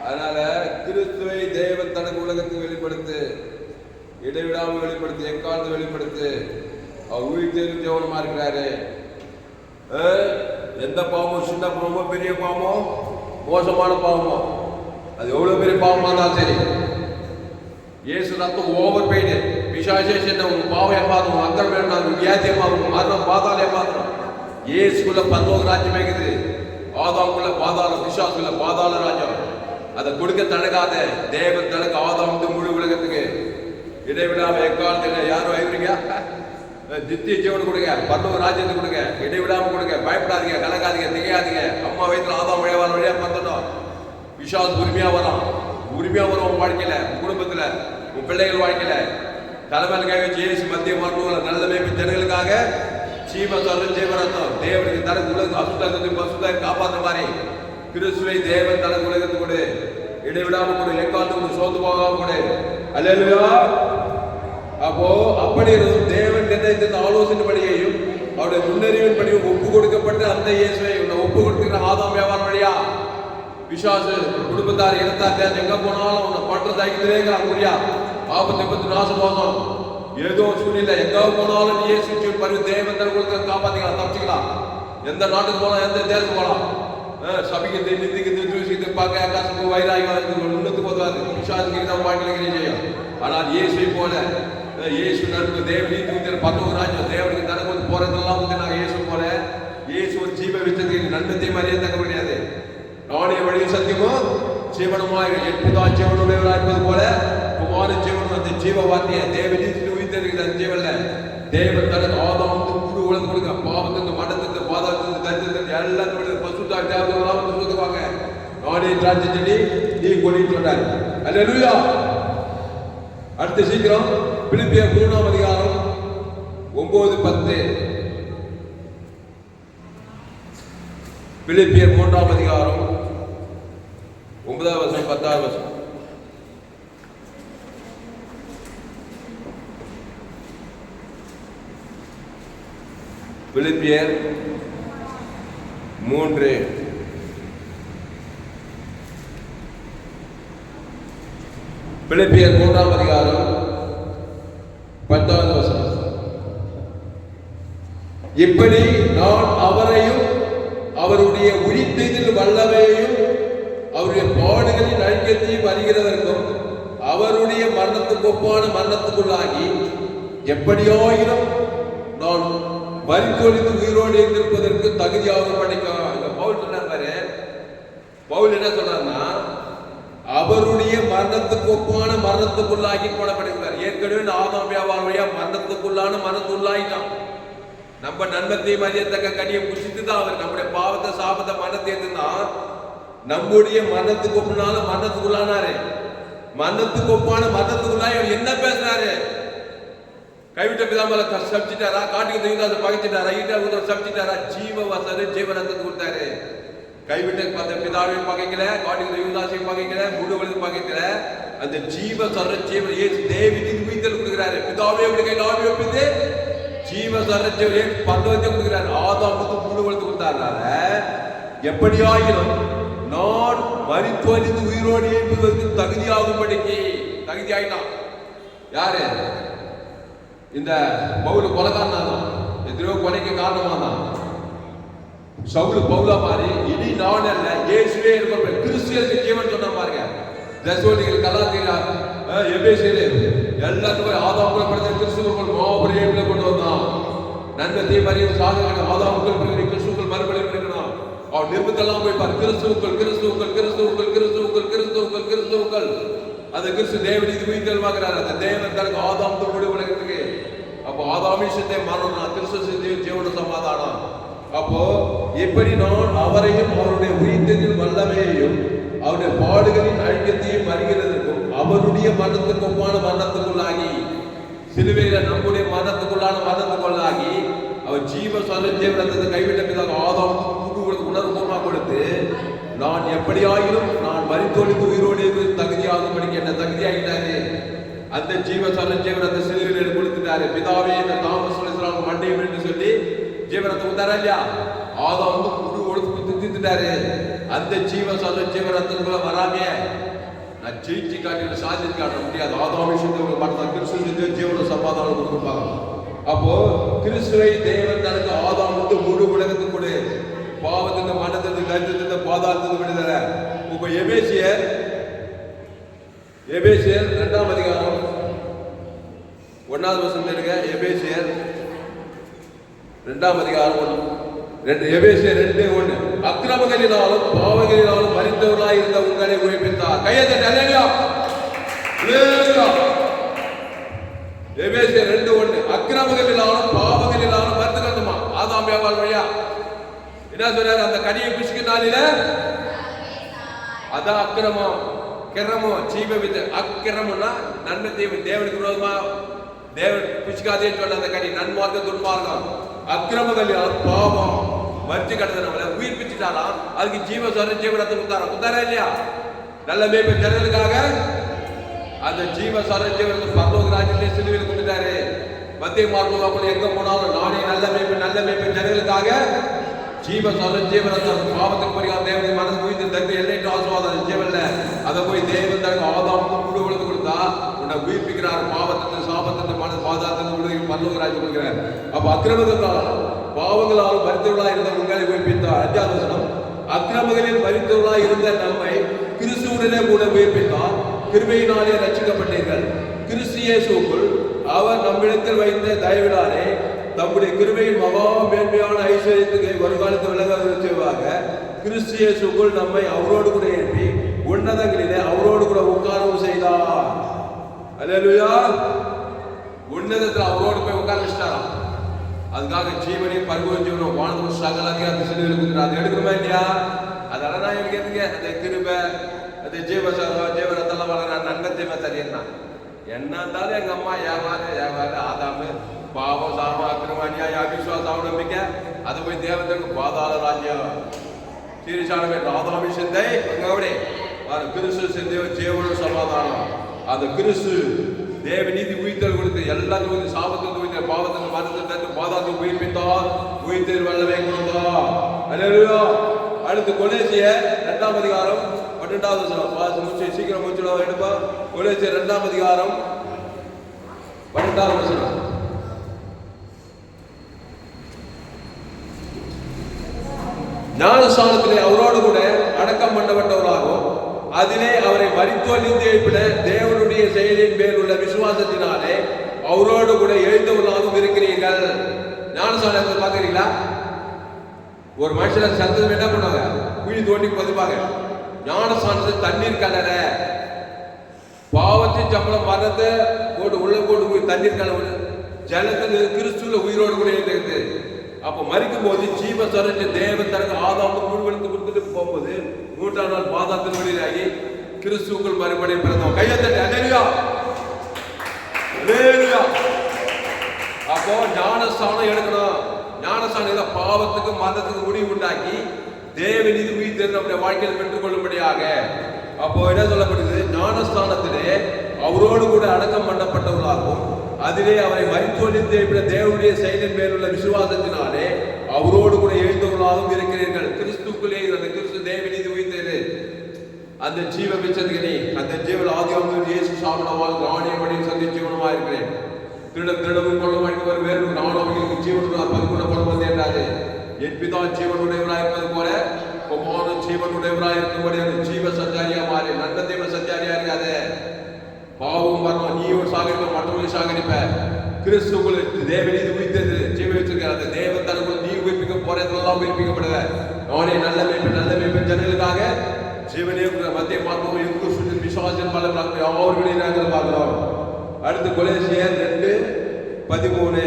அதனால கிறிஸ்துவை தேவன் தனக்கு உலகத்துக்கு வெளிப்படுத்து, இடைவிடாமல் வெளிப்படுத்து, எக்காலத்து வெளிப்படுத்து. அவர் உயிர் தேர்வு ஜெவனமா இருக்கிறாரு. எந்த பாவமும் சின்ன பாவமோ பெரிய பாவமோ மோசமான பாவமோ அது எவ்வளவு பெரிய பாவமா இருந்தாலும் சரி இயேசு ரத்தம் ஓவர் போயிடு பிசாசேஷன் உன் பாவம் ஏமாத்தும், அக்கறை வேண்டாம், வியாதி ஏமாத்தும், மரணம் பாதாளம் ஏமாத்தும். இயேசுக்குள்ள பரலோக ராஜ்யம் இருக்குது. ஆதாமுக்குள்ள பாதாளம், பிசாசுக்குள்ள பாதாள ராஜ்யம். அதை கொடுக்க தடுக்காத தேவன் தனக்கு ஆதாம் முழு உலகத்துக்கு இடைவிடாம எக்காலத்தில் யாரும் ஆயிடுறீங்க நித்திய ஜீவன் கொடுங்க, பரலோக ராஜ்யத்தை கொடுங்க, இடைவிடாம கொடுங்க. பயப்படாதீங்க, கலக்காதீங்க, திகையாதீங்க. அம்மா வயிற்றுல ஆதாம் வழியாவான வழியா பார்த்தோம். பிசாசு உரிமையா வரும் உன் வாழ்க்கையில, உன் குடும்பத்துல, உன் பிள்ளைகள் வாழ்க்கையில. தலைமையில வச்சு இயேசு மத்திய மருத்துவ நல்ல மேய்ப்பு ஜனங்களுக்காக ஜீவரத்தம் தேவனுக்கு தனக்கு உலக அசுத்தத்தை பசுத்தாய் காப்பாற்ற மாதிரி கிறிஸ்துவை தேவன் தனக்கு உலகத்து கொடு, இடைவிடாம கொடு, எக்காலத்து கொடு, சோர்ந்து போகாம கொடு. அல்லேலூயா. அப்போ அப்படி இருந்தும் தேவன் நிர்ணயித்த ஆலோசனைப்படியையும் அவருடைய முன்னறிவின் படியும் ஒப்பு கொடுக்கப்பட்டு அந்த இயேசுவை ஒப்பு கொடுத்துக்கிற ஆதாம் வியாபாரம் வழியா பிசாசு குடும்பத்தார் இனத்தார் எங்க போனாலும் உன்னை பண்றது ஆகிக்கிறேங்கிற முடியா ஆபத்து விபத்து நாசமோசம் ஏதோ சூழ்நிலை எங்க போனாலும் நீ இயேசு பரி தேவன் தனக்கு காப்பாத்திக்கலாம், தப்பிச்சுக்கலாம். எந்த நாட்டுக்கு போலாம், எந்த தேசத்துக்கு போலாம். சபிக்கிறது, நிந்திக்கிறது, தூசிக்கிறது, பார்க்க ஆகாசத்துக்கு வைராகியம் முன்னத்துக்கு போதாது. பிசாசுக்கு தான் வாழ்க்கையில செய்யும். ஆனால் இயேசுவை போல இயேசு நடுவு தேவனி தூக்கிற 19 ராஜ்யம் தேவனுக்கு தனக்கு வந்து போறதெல்லாம் வந்து நாங்கள் இயேசு போல இயேசு ஒரு ஜீவ விச்சத்துக்கு நன்மத்தை மாதிரியே தக்க முடியாது. நாணய வழி சத்தியமும் ஜீவனமாக எப்போதா ஜீவனுடையவராக இருப்பது போல குமார ஜீவனும் அந்த ஜீவ வார்த்தையை தேவனி உயிர்த்திருக்கிற அந்த ஜீவன்ல தேவன் தனக்கு ஆதாம் குரு உலகம் கொடுக்க பாவத்திற்கு மடத்திற்கு பாதாளத்திற்கு தரித்திற்கு எல்லாத்தையும் பசுத்தாய் தேவதெல்லாம் வந்து சொல்லுவாங்க. நாணய திராட்சை செடி நீ கொடின்னு சொன்னார். அல்லேலூயா. அடுத்து சீக்கிரம் பிலிப்பியர் 3ஆம் அதிகாரம் 9-10. பிலிப்பியர் 3ஆம் அதிகாரம் 9ஆம் வசனம் 10ஆம் வசனம். பிலிப்பியர் 3 பிலிப்பியர் 3ஆம் அதிகாரம் 10வது வசனம். இப்படி நான் அவரையும் அவருடைய உயிர்த்தெழுதல் வல்லமையையும் அவருடைய பாடுகளின் ஐக்கியத்தையும் அறிகிறதற்கும் அவருடைய மரணத்துக்கு ஒப்பான மரணத்துக்குள்ளாகி எப்படியாயினும் நான் மரித்தொழிந்து உயிரோடு இருந்திருப்பதற்கு தகுதியாக படிக்கலாம். பவுல் சொன்னாரு. பவுல் என்ன சொல்றாருன்னா, அவருடைய மரணத்துக்கு ஒப்பான மரணத்துக்குள்ளாகி போடப்படுகிறார். ஏற்கனவே ஆதாம் வியாபாரம் வழியா மரணத்துக்குள்ளான மரணத்துள்ளாயிட்டான். நம்ம நன்மத்தையும் அறியத்தக்க கனியை புசித்து தான் அவர் நம்முடைய பாவத்தை சாபத்தை மரணத்தை இருந்தான். நம்முடைய மரணத்துக்கு ஒப்பான மரணத்துக்குள்ளானாரு. மரணத்துக்கு ஒப்பான மரணத்துக்குள்ளாய் அவர் என்ன பேசுறாரு? கைவிட்ட பிதாமல சப்சிட்டாரா? காட்டுக்கு தெய்வதாச பகைச்சிட்டாரா? ஈட்டா சப்சிட்டாரா? ஜீவ வசதி ஜீவனத்தை கொடுத்தாரு. கைவிட்ட பிதாவையும் பகைக்கல, காட்டுக்கு தெய்வதாசையும் பகைக்கல, முழுவதும் பகைக்கல. அந்த ஜீவ சர்ற ஜீவ ஏசு தேவனின் உயிர்த்தல் கொடுக்கிறாரு. பிதாவே அப்படி கையில் ஆவி வைப்பது ஜீவ சர்ற ஜீவ ஏசு பந்தவத்தை கொடுக்கிறாரு. ஆதாமுக்கு முழுவதும் கொடுத்தாருனால எப்படியாயினும் நான் மரித்தொழிந்து உயிரோடு எழுப்புவதற்கு தகுதியாகும்படிக்கு தகுதியாயிட்டான். யாரு? இந்த பவுல் கொலைக்காரனா தான். எத்தனையோ கொலைக்கு காரணமா தான். சவுல் பவுலா மாறி இனி நான் அல்ல இயேசுவே இருக்க கிறிஸ்துவுக்கு ஜீவன் சொன்ன பாருங்க. தசோலிகள் கலாத்திரா எபேசியர் எல்லாரும் போய் ஆதாமுக்குள் பிறந்த கிறிஸ்துவுக்குள் மாபெரும் ஏற்பில கொண்டு வந்தான். நன்மத்தை மறிய சாதனை ஆதாமுக்குள் பிறகு கிறிஸ்துவுக்குள் மறுபடியும் இருக்கணும். அவன் நிர்மத்தெல்லாம் போய் பாரு. கிறிஸ்துவுக்குள் கிறிஸ்துவுக்குள் கிறிஸ்துவுக்குள் கிறிஸ்துவுக்குள் கிறிஸ்துவுக்குள் கிறிஸ்துவுக்குள் அந்த கிறிஸ்து தேவன் இது உயிர்த்தெழுவாகிறார். அந்த தேவன் தனக்கு ஆதாம் முடிவு உலகத்துக்கு. அப்போ ஆதாமி சித்தை மரணம், கிறிஸ்து சித்தை ஜீவன சமாதானம். அப்போ எப்படி நான் அவரையும் அவருடைய உயிர்த்தெழுதல் வல்லமையையும் அவருடைய பாடுகளின் ஐக்கியத்தையும் அறிகிறதற்கும் அவருடைய மரணத்துக்கு ஒப்பான மரணத்துக்குள்ளாகி சிலுவையில நம்முடைய மரணத்துக்குள்ளான மரணத்துக்குள்ளாகி அவர் ஜீவ சொல்ல ஜீவனத்தை கைவிட்ட பிதாக ஆதாம் உணர்வுமா கொடுத்து நான் எப்படியாயினும் நான் மரித்தொழிந்து உயிரோடு தகுதியாகும்படிக்கு என்ன தகுதியாகிட்டாரு. அந்த ஜீவ சொல்ல ஜீவனத்தை சிலுவையில் கொடுத்துட்டாரு. பிதாவே இந்த தாமஸ் மண்டையும் என்று சொல்லி ஜீவனத்தை கொடுத்தாரா இல்லையா? ஆதாம் முழு ஒழுத்து திட்டாரு. அந்த ஜீவ சொல்ல ஜீவனத்துக்குள்ள வராமே நான் ஜெயிச்சு காட்டி சாதிச்சு காட்ட முடியாது. ஆதாம் விஷயத்தை மற்ற கிறிஸ்து ஜீவன சமாதானம் கொடுப்பாங்க. அப்போ கிறிஸ்துவை தேவன் தனக்கு ஆதாம் முழு உலகத்துக்கு கூட பாவத்தின் மனத்திற்கு கருத்து பாதாளத்திற்கு விடுதலை. இப்ப எபேசியர் 2ஆம் அதிகாரம் 1வது வசனம் இருக்க. எபேசியர் 2ஆம் அதிகாரம் எபேசியர் 2:1 அக்கிரமங்களினாலும் பாவங்களினாலும் மரித்தவர்களாய் இருந்த உங்களை உயிர்ப்பித்தார். கையெழுத்து எபேசியர் 2:1 அக்கிரமங்களினாலும் பாவங்களினாலும் மரித்தமா ஆதாம் வியாபாரம் வழியா என்ன சொல்றாரு? அந்த கனியை புசிக்கினால அதான் அக்கிரமம். கிரமம் ஜீவ வித்து அக்கிரமம்னா நன்மை தீமை தேவனுக்கு விரோதமா தேவன் புசிக்காதே சொல்ல அந்த கனி நன்மார்க்கம் துன்மார்க்கம். அக்கிரமங்கள் பாவம் மறுத்து கிடந்தவங்களை உயிர் பிச்சுட்டாராம். அதுக்கு ஜீவ சொல்ற ஜீவனத்தை குத்தாரா இல்லையா? நல்ல மேய்ப்பு ஜனங்களுக்காக அந்த ஜீவ சொல்ற ஜீவனத்தை பரலோக ராஜ்யத்தை சிலுவையில் கொண்டுட்டாரு. மத்திய மார்க்கம் எங்க போனாலும் நானே நல்ல மேய்ப்பு ஜனங்களுக்காக ஜீவ சொல்ற ஜீவனத்தை பாவத்துக்கு பரிகாரம் தேவனை மனது உயிர்த்து தந்து எல்லைட்டு ஆசுவாதம் ஜீவன்ல அதை போய் தேவன் தனக்கு ஆதாம் முழு உலக கொடுத்தா உன்னை உயிர்ப்பிக்கிறார். பாவத்தை சாபத்தை மனது பாதாளத்தை பரலோக ராஜ்யம் கொடுக்கிறார். அப்ப அக்கிரமங்களால் பாவங்களால் மரித்தவர்களாக இருந்த உங்களை உயிர்ப்பித்தார். 5வது வசனம் அக்கிரமங்களில் மரித்தவர்களாக இருந்த நம்மை கிறிஸ்துவுடனே கூட உயிர்ப்பித்தார். கிருபையினாலே ரட்சிக்கப்பட்டீர்கள். கிறிஸ்து இயேசுவுக்குள் அவர் நம்மிடத்தில் வைத்த தயவினாலே தம்முடைய கிருபையின் மகா மேன்மையான ஐஸ்வர்யத்துக்கு வருகாலத்து விலக செய்வாங்க. கிறிஸ்து இயேசுக்குள் நம்மை அவரோடு கூட எழுப்பி உன்னதங்களிலே அவரோடு கூட உட்காரவும் செய்தார். அல்லேலூயா. உன்னதத்தில் அவரோடு போய் உட்கார வச்சிட்டாராம். அதுக்காக ஜீவனையும் பரிபூர்ண ஜீவனம் வானத்தும் சகலாக அந்த சிலுவையில் கொடுக்குறாரு. அது எடுக்கணுமா இல்லையா? அதெல்லாம் நான் எனக்கு எதுங்க அந்த கிருபை அந்த ஜீவனத்தெல்லாம் வளர நன்மத்தையுமே சரியன்னா என்ன இருந்தாலும் எங்க அம்மா ஏவாரு ஆதாமு பாவம் சாம அக்கிரம அநியாய அவிசுவாசம் அவநம்பிக்கை அதை போய் தேவதற்கு பாதாள ராஜ்யம் சீரிசான ஆதாமி சிந்தை அங்கே கிறிஸ்து சிந்தையோ ஜீவன சமாதானம். அந்த கிறிஸ்து தேவ நீதி உயிர்த்தல் கொடுத்து எல்லாத்துக்கும் சாபத்துக்கு உயிர்த்த பாவத்துக்கு மனத்துக்கு பாதாளத்துக்கு உயிர்ப்பித்தார். உயிர்த்தல் வல்லவே கொடுத்தார். அல்லேலூயா. அடுத்து கொலேசியர் 2ஆம் அதிகாரம் 12வது வசனம். சீக்கிரம் முடிச்சுடுவா எடுப்பா. கொலேசியர் 2ஆம் அதிகாரம் 12வது வசனம். ஞானஸ்நானத்திலே அவரோடு கூட அடக்கம் பண்ணப்பட்டவராகவும் அதிலே அவரை மரித்தோலிந்து எழுப்பின தேவனுடைய செயலின் மேல் உள்ள விசுவாசத்தினாலே அவரோடு கூட எழுந்தவர்களாகவும் இருக்கிறீர்கள். ஞானஸ்நானத்தை பார்க்குறீங்களா? ஒரு மனுஷனை சத்தம் என்ன பண்ணுவாங்க? குழி தோண்டி பதிப்பாங்க. ஞானஸ்நானத்தை தண்ணீர் கலர பாவத்தின் சம்பளம் மரணத்தை போட்டு உள்ள போட்டு போய் தண்ணீர் கலவு ஜலத்தில் கிறிஸ்துல உயிரோடு கூட இருக்குது. அப்ப மரிக்கும் போது ஜீவ சரஞ்ச தேவன் தனக்கு ஆதாமும் முழுவெடுத்து கொடுத்துட்டு போகும்போது 3ஆம் நாள் பாதாளத்தின் வழியாகி கிறிஸ்துவுக்குள் மறுபடியும் பிறந்தோம். கையத்தட்டு அல்லேலூயா, அல்லேலூயா. அப்போ ஞானஸ்தானம் எடுக்கணும். ஞானஸ்தானம் பாவத்துக்கு மரணத்துக்கு முடிவு உண்டாக்கி தேவன் இது உயிர் நம்முடைய வாழ்க்கையில் பெற்றுக் கொள்ளும்படியாக. அப்போ என்ன சொல்லப்படுது? ஞானஸ்தானத்திலே அவரோடு கூட அடக்கம் பண்ணப்பட்டவர்களாகவும் அதிலே அவரை மரித்தோலிந்து எழுப்பின தேவனுடைய செயலின் மேலுள்ள விசுவாசத்தினாலே அவரோடு கூட எழுந்தவர்களாகவும் இருக்கிறீர்கள். கிறிஸ்துக்குள்ளே அந்த கிறிஸ்து தேவன் இது உயிர்த்தது அந்த ஜீவ விச்சதுக்கு அந்த ஜீவன் ஆதியாகமத்தில் இயேசு சாப்பிடவால் நானேபடி சந்தி ஜீவனமாக இருக்கிறேன். திருடவும் கொள்ளவும் ஒரு வேறு நானும் அவர்களுக்கு ஜீவனுடன் பரிபூர்ணப்படும் வந்து என்றாரு. என் பிதா ஜீவனுடையவராக இருப்பது போல குமாரன் ஜீவனுடையவராக இருக்கும்படி ஜீவ சஞ்சாரியா மாறி நல்ல தேவ சஞ்சாரியா இருக்காது. பாவம் வரணும், நீ ஒரு சாகரிப்ப மற்றவர்கள் சாகரிப்ப. கிறிஸ்துக்குள் தேவன் இது உயிர்த்தது ஜீவ வச்சிருக்க அந்த தேவன் தனக்குள் நீ உயிர்ப்பிக்க போறதெல்லாம் உயிர்ப்பிக்கப்படுவ. நானே நல்ல மேய்ப்பன் ஜனங்களுக்காக ஜீவனே மத்திய பார்ப்போம். எங்கு சுற்றி விசுவாசம் பல அவர்களையும் நாங்கள் பார்க்கிறோம். அடுத்து கொலேசியர் 2:13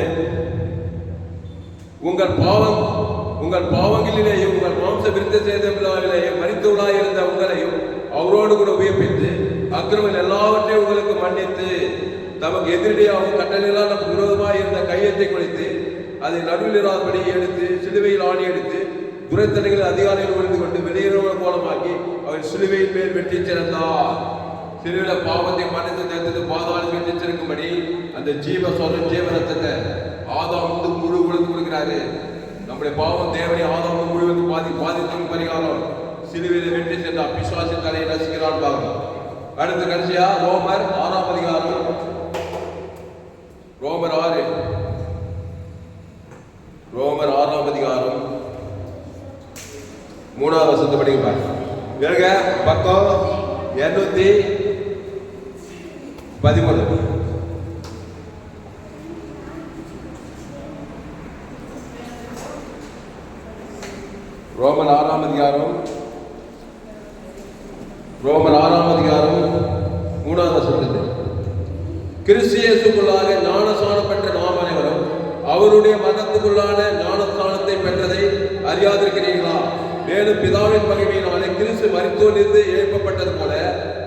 உங்கள் பாவங்களிலேயும் உங்கள் மாம்ச விருத்த சேதமில்லாமலேயும் மரித்தவர்களாய் இருந்த உங்களையும் அவரோடு கூட உயிர்ப்பித்து அக்கிரமங்கள் எல்லாவற்றையும் உங்களுக்கு மன்னித்து தமக்கு எதிரடியாகவும் கட்டளையெல்லாம் நமக்கு விரோதமாக இருந்த கையத்தை குறைத்து அதை நடுவில் இராதபடி எடுத்து சிலுவையில் ஆணி எடுத்து துரைத்தனைகள் அதிகாலையில் ஒழிந்து கொண்டு வெளியேறவர்கள் மூலமாக்கி அவர் சிலுவையின் மேல் வெற்றி சிறந்தார். சிலுவையில பாவத்தை மன்னித்து தடுத்து பாதாளம் வெற்றி சிறக்கும்படி அந்த ஜீவரத்தத்தை ஆதாம் முழு உலகம் கொடுக்கிறாரு. நம்முடைய பாவம் தேவனை ஆதாம் முழுவதும் பாதித்தம் பரிகாரம் சிலுவையில வெற்றி சென்றார். பிசாசின் தலையை ரசிக்கிறான் பாருங்க. அடுத்து கடைசியா ரோமர் 6ஆம் அதிகாரம், ரோமர் 6ஆம் அதிகாரம் 3ஆவது வசனத்தை படிக்க பாருங்க. பக்கம் 213. ரோமர் 6ஆம் அதிகாரம் 3ஆவது வசனத்தில் கிறிஸ்து இயேசுக்குள்ளாக ஞானஸ்நானம் பெற்ற நாம் அனைவரும் அவருடைய மரணத்துக்குள்ளான ஞானஸ்நானத்தை பெற்றதை அறியாதிருக்கிறீர்களா? மேலும் பிதாவின் மகிமையினாலே கிறிஸ்து மரித்தோரிலிருந்து எழுப்பப்பட்டது போல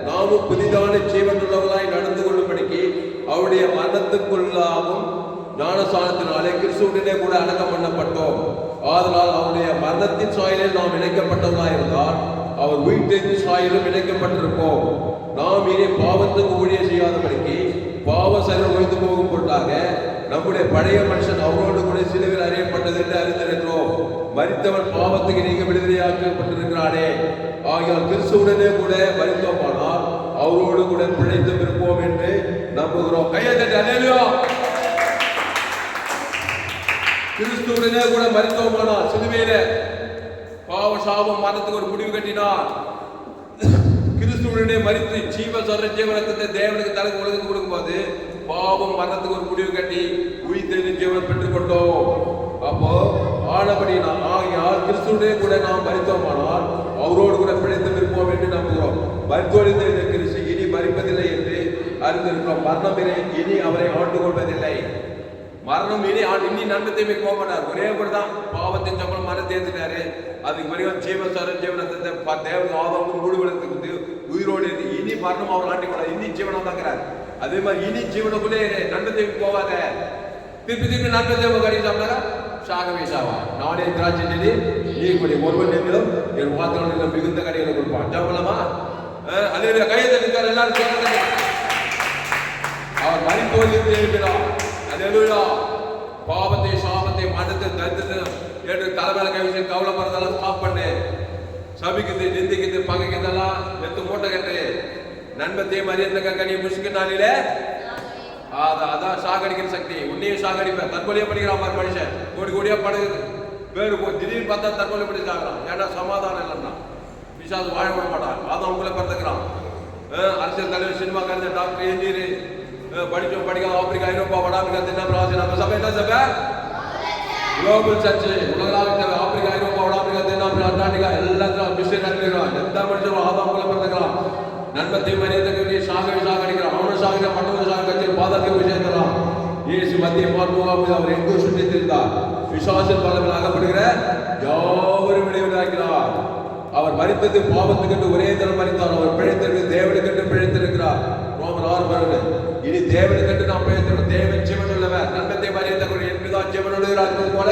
நாமும் புதிதான ஜீவன் உள்ளவர்களாய் நடந்து கொள்ளும்படிக்கு அவருடைய மரணத்துக்குள்ளாகும் ஞானஸ்நானத்தினாலே கிறிஸ்துவுடனே கூட அடக்கம் பண்ணப்பட்டோம். ஆதலால் அவருடைய மரணத்தின் சாயலில் நாம் இணைக்கப்பட்டவர்களாக இருந்தால் அவர் உயிர்த்தெழுந்த சாயலும் இணைக்கப்பட்டிருப்போம். நாம் இனி பாவத்துக்கு ஊழியம் செய்யாதபடிக்கு பாவ சரீரம் ஒழிந்து போகும் பொருட்டாக நம்முடைய பழைய மனுஷன் அவரோடு கூட சிலுவையில் அறியப்பட்டது என்று அறிந்திருக்கிறோம். மரித்தவன் பாவத்துக்கு நீங்க விடுதலையாக்கப்பட்டிருக்கிறானே. ஆகியால் கிறிஸ்துவுடனே கூட மரித்தோமானால் அவரோடு கூட பிழைத்தும் இருப்போம் என்று நம்புகிறோம். கையை தட்டி அல்லேலூயா. கிறிஸ்துவுடனே கூட மரித்தோமானால் சிலுவையில பாவ சாபம் மரணத்துக்கு ஒரு முடிவு கட்டினார். கிறிஸ்துவுடனே மரித்து ஜீவ ரத்தத்தை தேவனுக்கு தனக்கு உலகத்துக்கு கொடுக்கும்போது பாவம் மரணத்துக்கு ஒரு முடிவு கட்டி உயிர்த்தெழுந்த ஜீவனை பெற்றுக் கொண்டோம். அப்போ ஆனபடி ஆகியால் கிறிஸ்துவுடனே கூட நாம் மரித்தோமானால் அவரோடு கூட பிழைத்து இருப்போம் என்று நம்புகிறோம். மரித்தோடிந்த இந்த கிறிஸ்து இனி மரிப்பதில்லை என்று அறிந்திருக்கிறோம். மரணம் இனி அவரை ஆண்டு கொள்வதில்லை. மரணம் இனி நன்மத்தை போக மாட்டார். ஒரே கூட தான் பாவத்தின் சம்பளம் மரணத்தை ஏற்றுட்டாரு. அதுக்கு பிறகு ஜீவனத்தை தேவன் ஆதாமும் முழுவதுக்கு உயிரோடு இனி மரணம் அவர் ஆண்டி கொள்ள இனி ஜீவனம் தாங்கிறார். அதே மாதிரி இனி ஜீவனுக்குள்ளே நன்மத்தை போவாத. திருப்பி நன்மத்தை கடி சாப்பிட்டாரா சாகவே சாவா. நானே திராட்சை செடி நீ கொடி ஒருவன் எங்களும் என் வாத்திரம் மிகுந்த கடைகளை கொடுப்பான். ஜாபலமா அதே கையை தட்டிக்கார் எல்லாரும் அவர் மரித்தோரிலிருந்து எழுப்பினார். அல்லேலூயா. பாவத்தை சாபத்தை மரணத்தை தரித்திரத்தை என்று தலைமையில கவிச்சு கவலைப்படுறதெல்லாம் ஸ்டாப் பண்ணு. சபிக்குது நிந்திக்குது பகைக்குதெல்லாம் எத்து மூட்டை கட்டு நன்மத்தையும் மரியந்த கனியை முசுக்கு நாளிலே அதான் சாகடிக்கிற சக்தி. உன்னையும் சாகடிப்பேன். தற்கொலையே பண்ணிக்கிறான் பாரு மனுஷன். கோடி கோடியா படுகுது. பேரு திடீர்னு பார்த்தா தற்கொலை பண்ணி சாகிறான். ஏன்னா சமாதானம் இல்லைன்னா பிசாசு வாழ விட மாட்டான். அதான் உங்களை பிறந்துக்கிறான். அரசியல் தலைவர், சினிமா கருத்து, டாக்டர், இன்ஜினியர், படிச்சோம் படிக்காம ஆப்பிரிக்கா, ஐரோப்பா, வடாப்பிரிக்கா, தென்னாப்பிரிக்கா. நம்ம சபை என்ன சபை? Global church. உலகளாவிய ஆப்பிரிக்கா, ஐரோப்பா, வடாப்பிரிக்கா, தென்னாப்பிரிக்கா, அண்டார்டிகா எல்லாத்தையும் மிஷன் அனுப்பிடுறான். எந்த மனுஷனும் ஆதாம் உங்களை பிறந்துக்கிறான். நன்மத்தை மனிதனுக்கு நீ சாகடிக்கிறான். அவனும் சாகிற மற்றவங்க சாக கட்சியில் பாதத்தை போய் சேர்க்கிறான். இயேசு மத்திய பார்ப்போம். அவர் எங்கோ சுற்றி தெரிந்தார். விசுவாசின் பலவில் அகப்படுகிற யாவரும் விளைவிக்கிறார். அவர் மரித்தது பாவத்துக்கென்று ஒரே தரம் மரித்தார். அவர் பிழைத்திருக்கு தேவனுக்கென்று பிழைத்திருக்கிறார். ரோமர் 6 இனி தேவனுக்கென்று நாம் பிழைத்திருக்கிறோம். தேவன் ஜீவன் உள்ளவர். நன்மத்தை மறியத்தவர் என்பதுதான் ஜீவனுடையவராக இருப்பது போல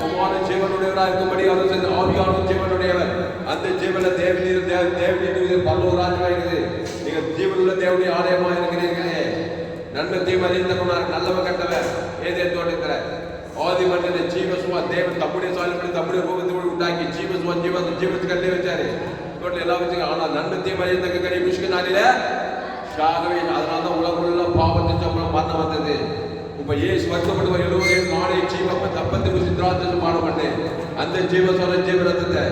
குமாரன் ஜீவனுடையவராக இருக்கும்படி அவர் சென்று ஆவியானவர் ஜீவனுடையவர். அந்த ஜீவன தேவனீர் பல்லவ ராஜ்யமாக இருக்குது. நீங்கள் ஜீவனுள்ள தேவனுடைய ஆலயமாக இருக்கிறீர்களே. நன்மத்தை மறியத்தவர் நல்லவன் கட்டவர். ஏதே தோட்டத்தில் ஆதி மனிதனை ஜீவசுவா தேவன் தம்முடைய சாயல்படி தம்முடைய ரூபத்தோடு உண்டாக்கி ஜீவத்துக்கு கட்டி வச்சாரு. தோட்டம் எல்லாம் வச்சுங்க. ஆனால் நன்மத்தை மறியத்தக்க கனி புஷ்கனாலில சாகவே. அதனால்தான் உலகுள்ள பாவத்தை சம்பளம் மரணம் வந்தது. இப்ப இயேசு வருத்தப்பட்டு எல்லோரையும் நாளை ஜீவப்ப தப்பத்து சித்திராட்சம் பாடம் பண்ணு. அந்த ஜீவசோர ஜீவரத்தை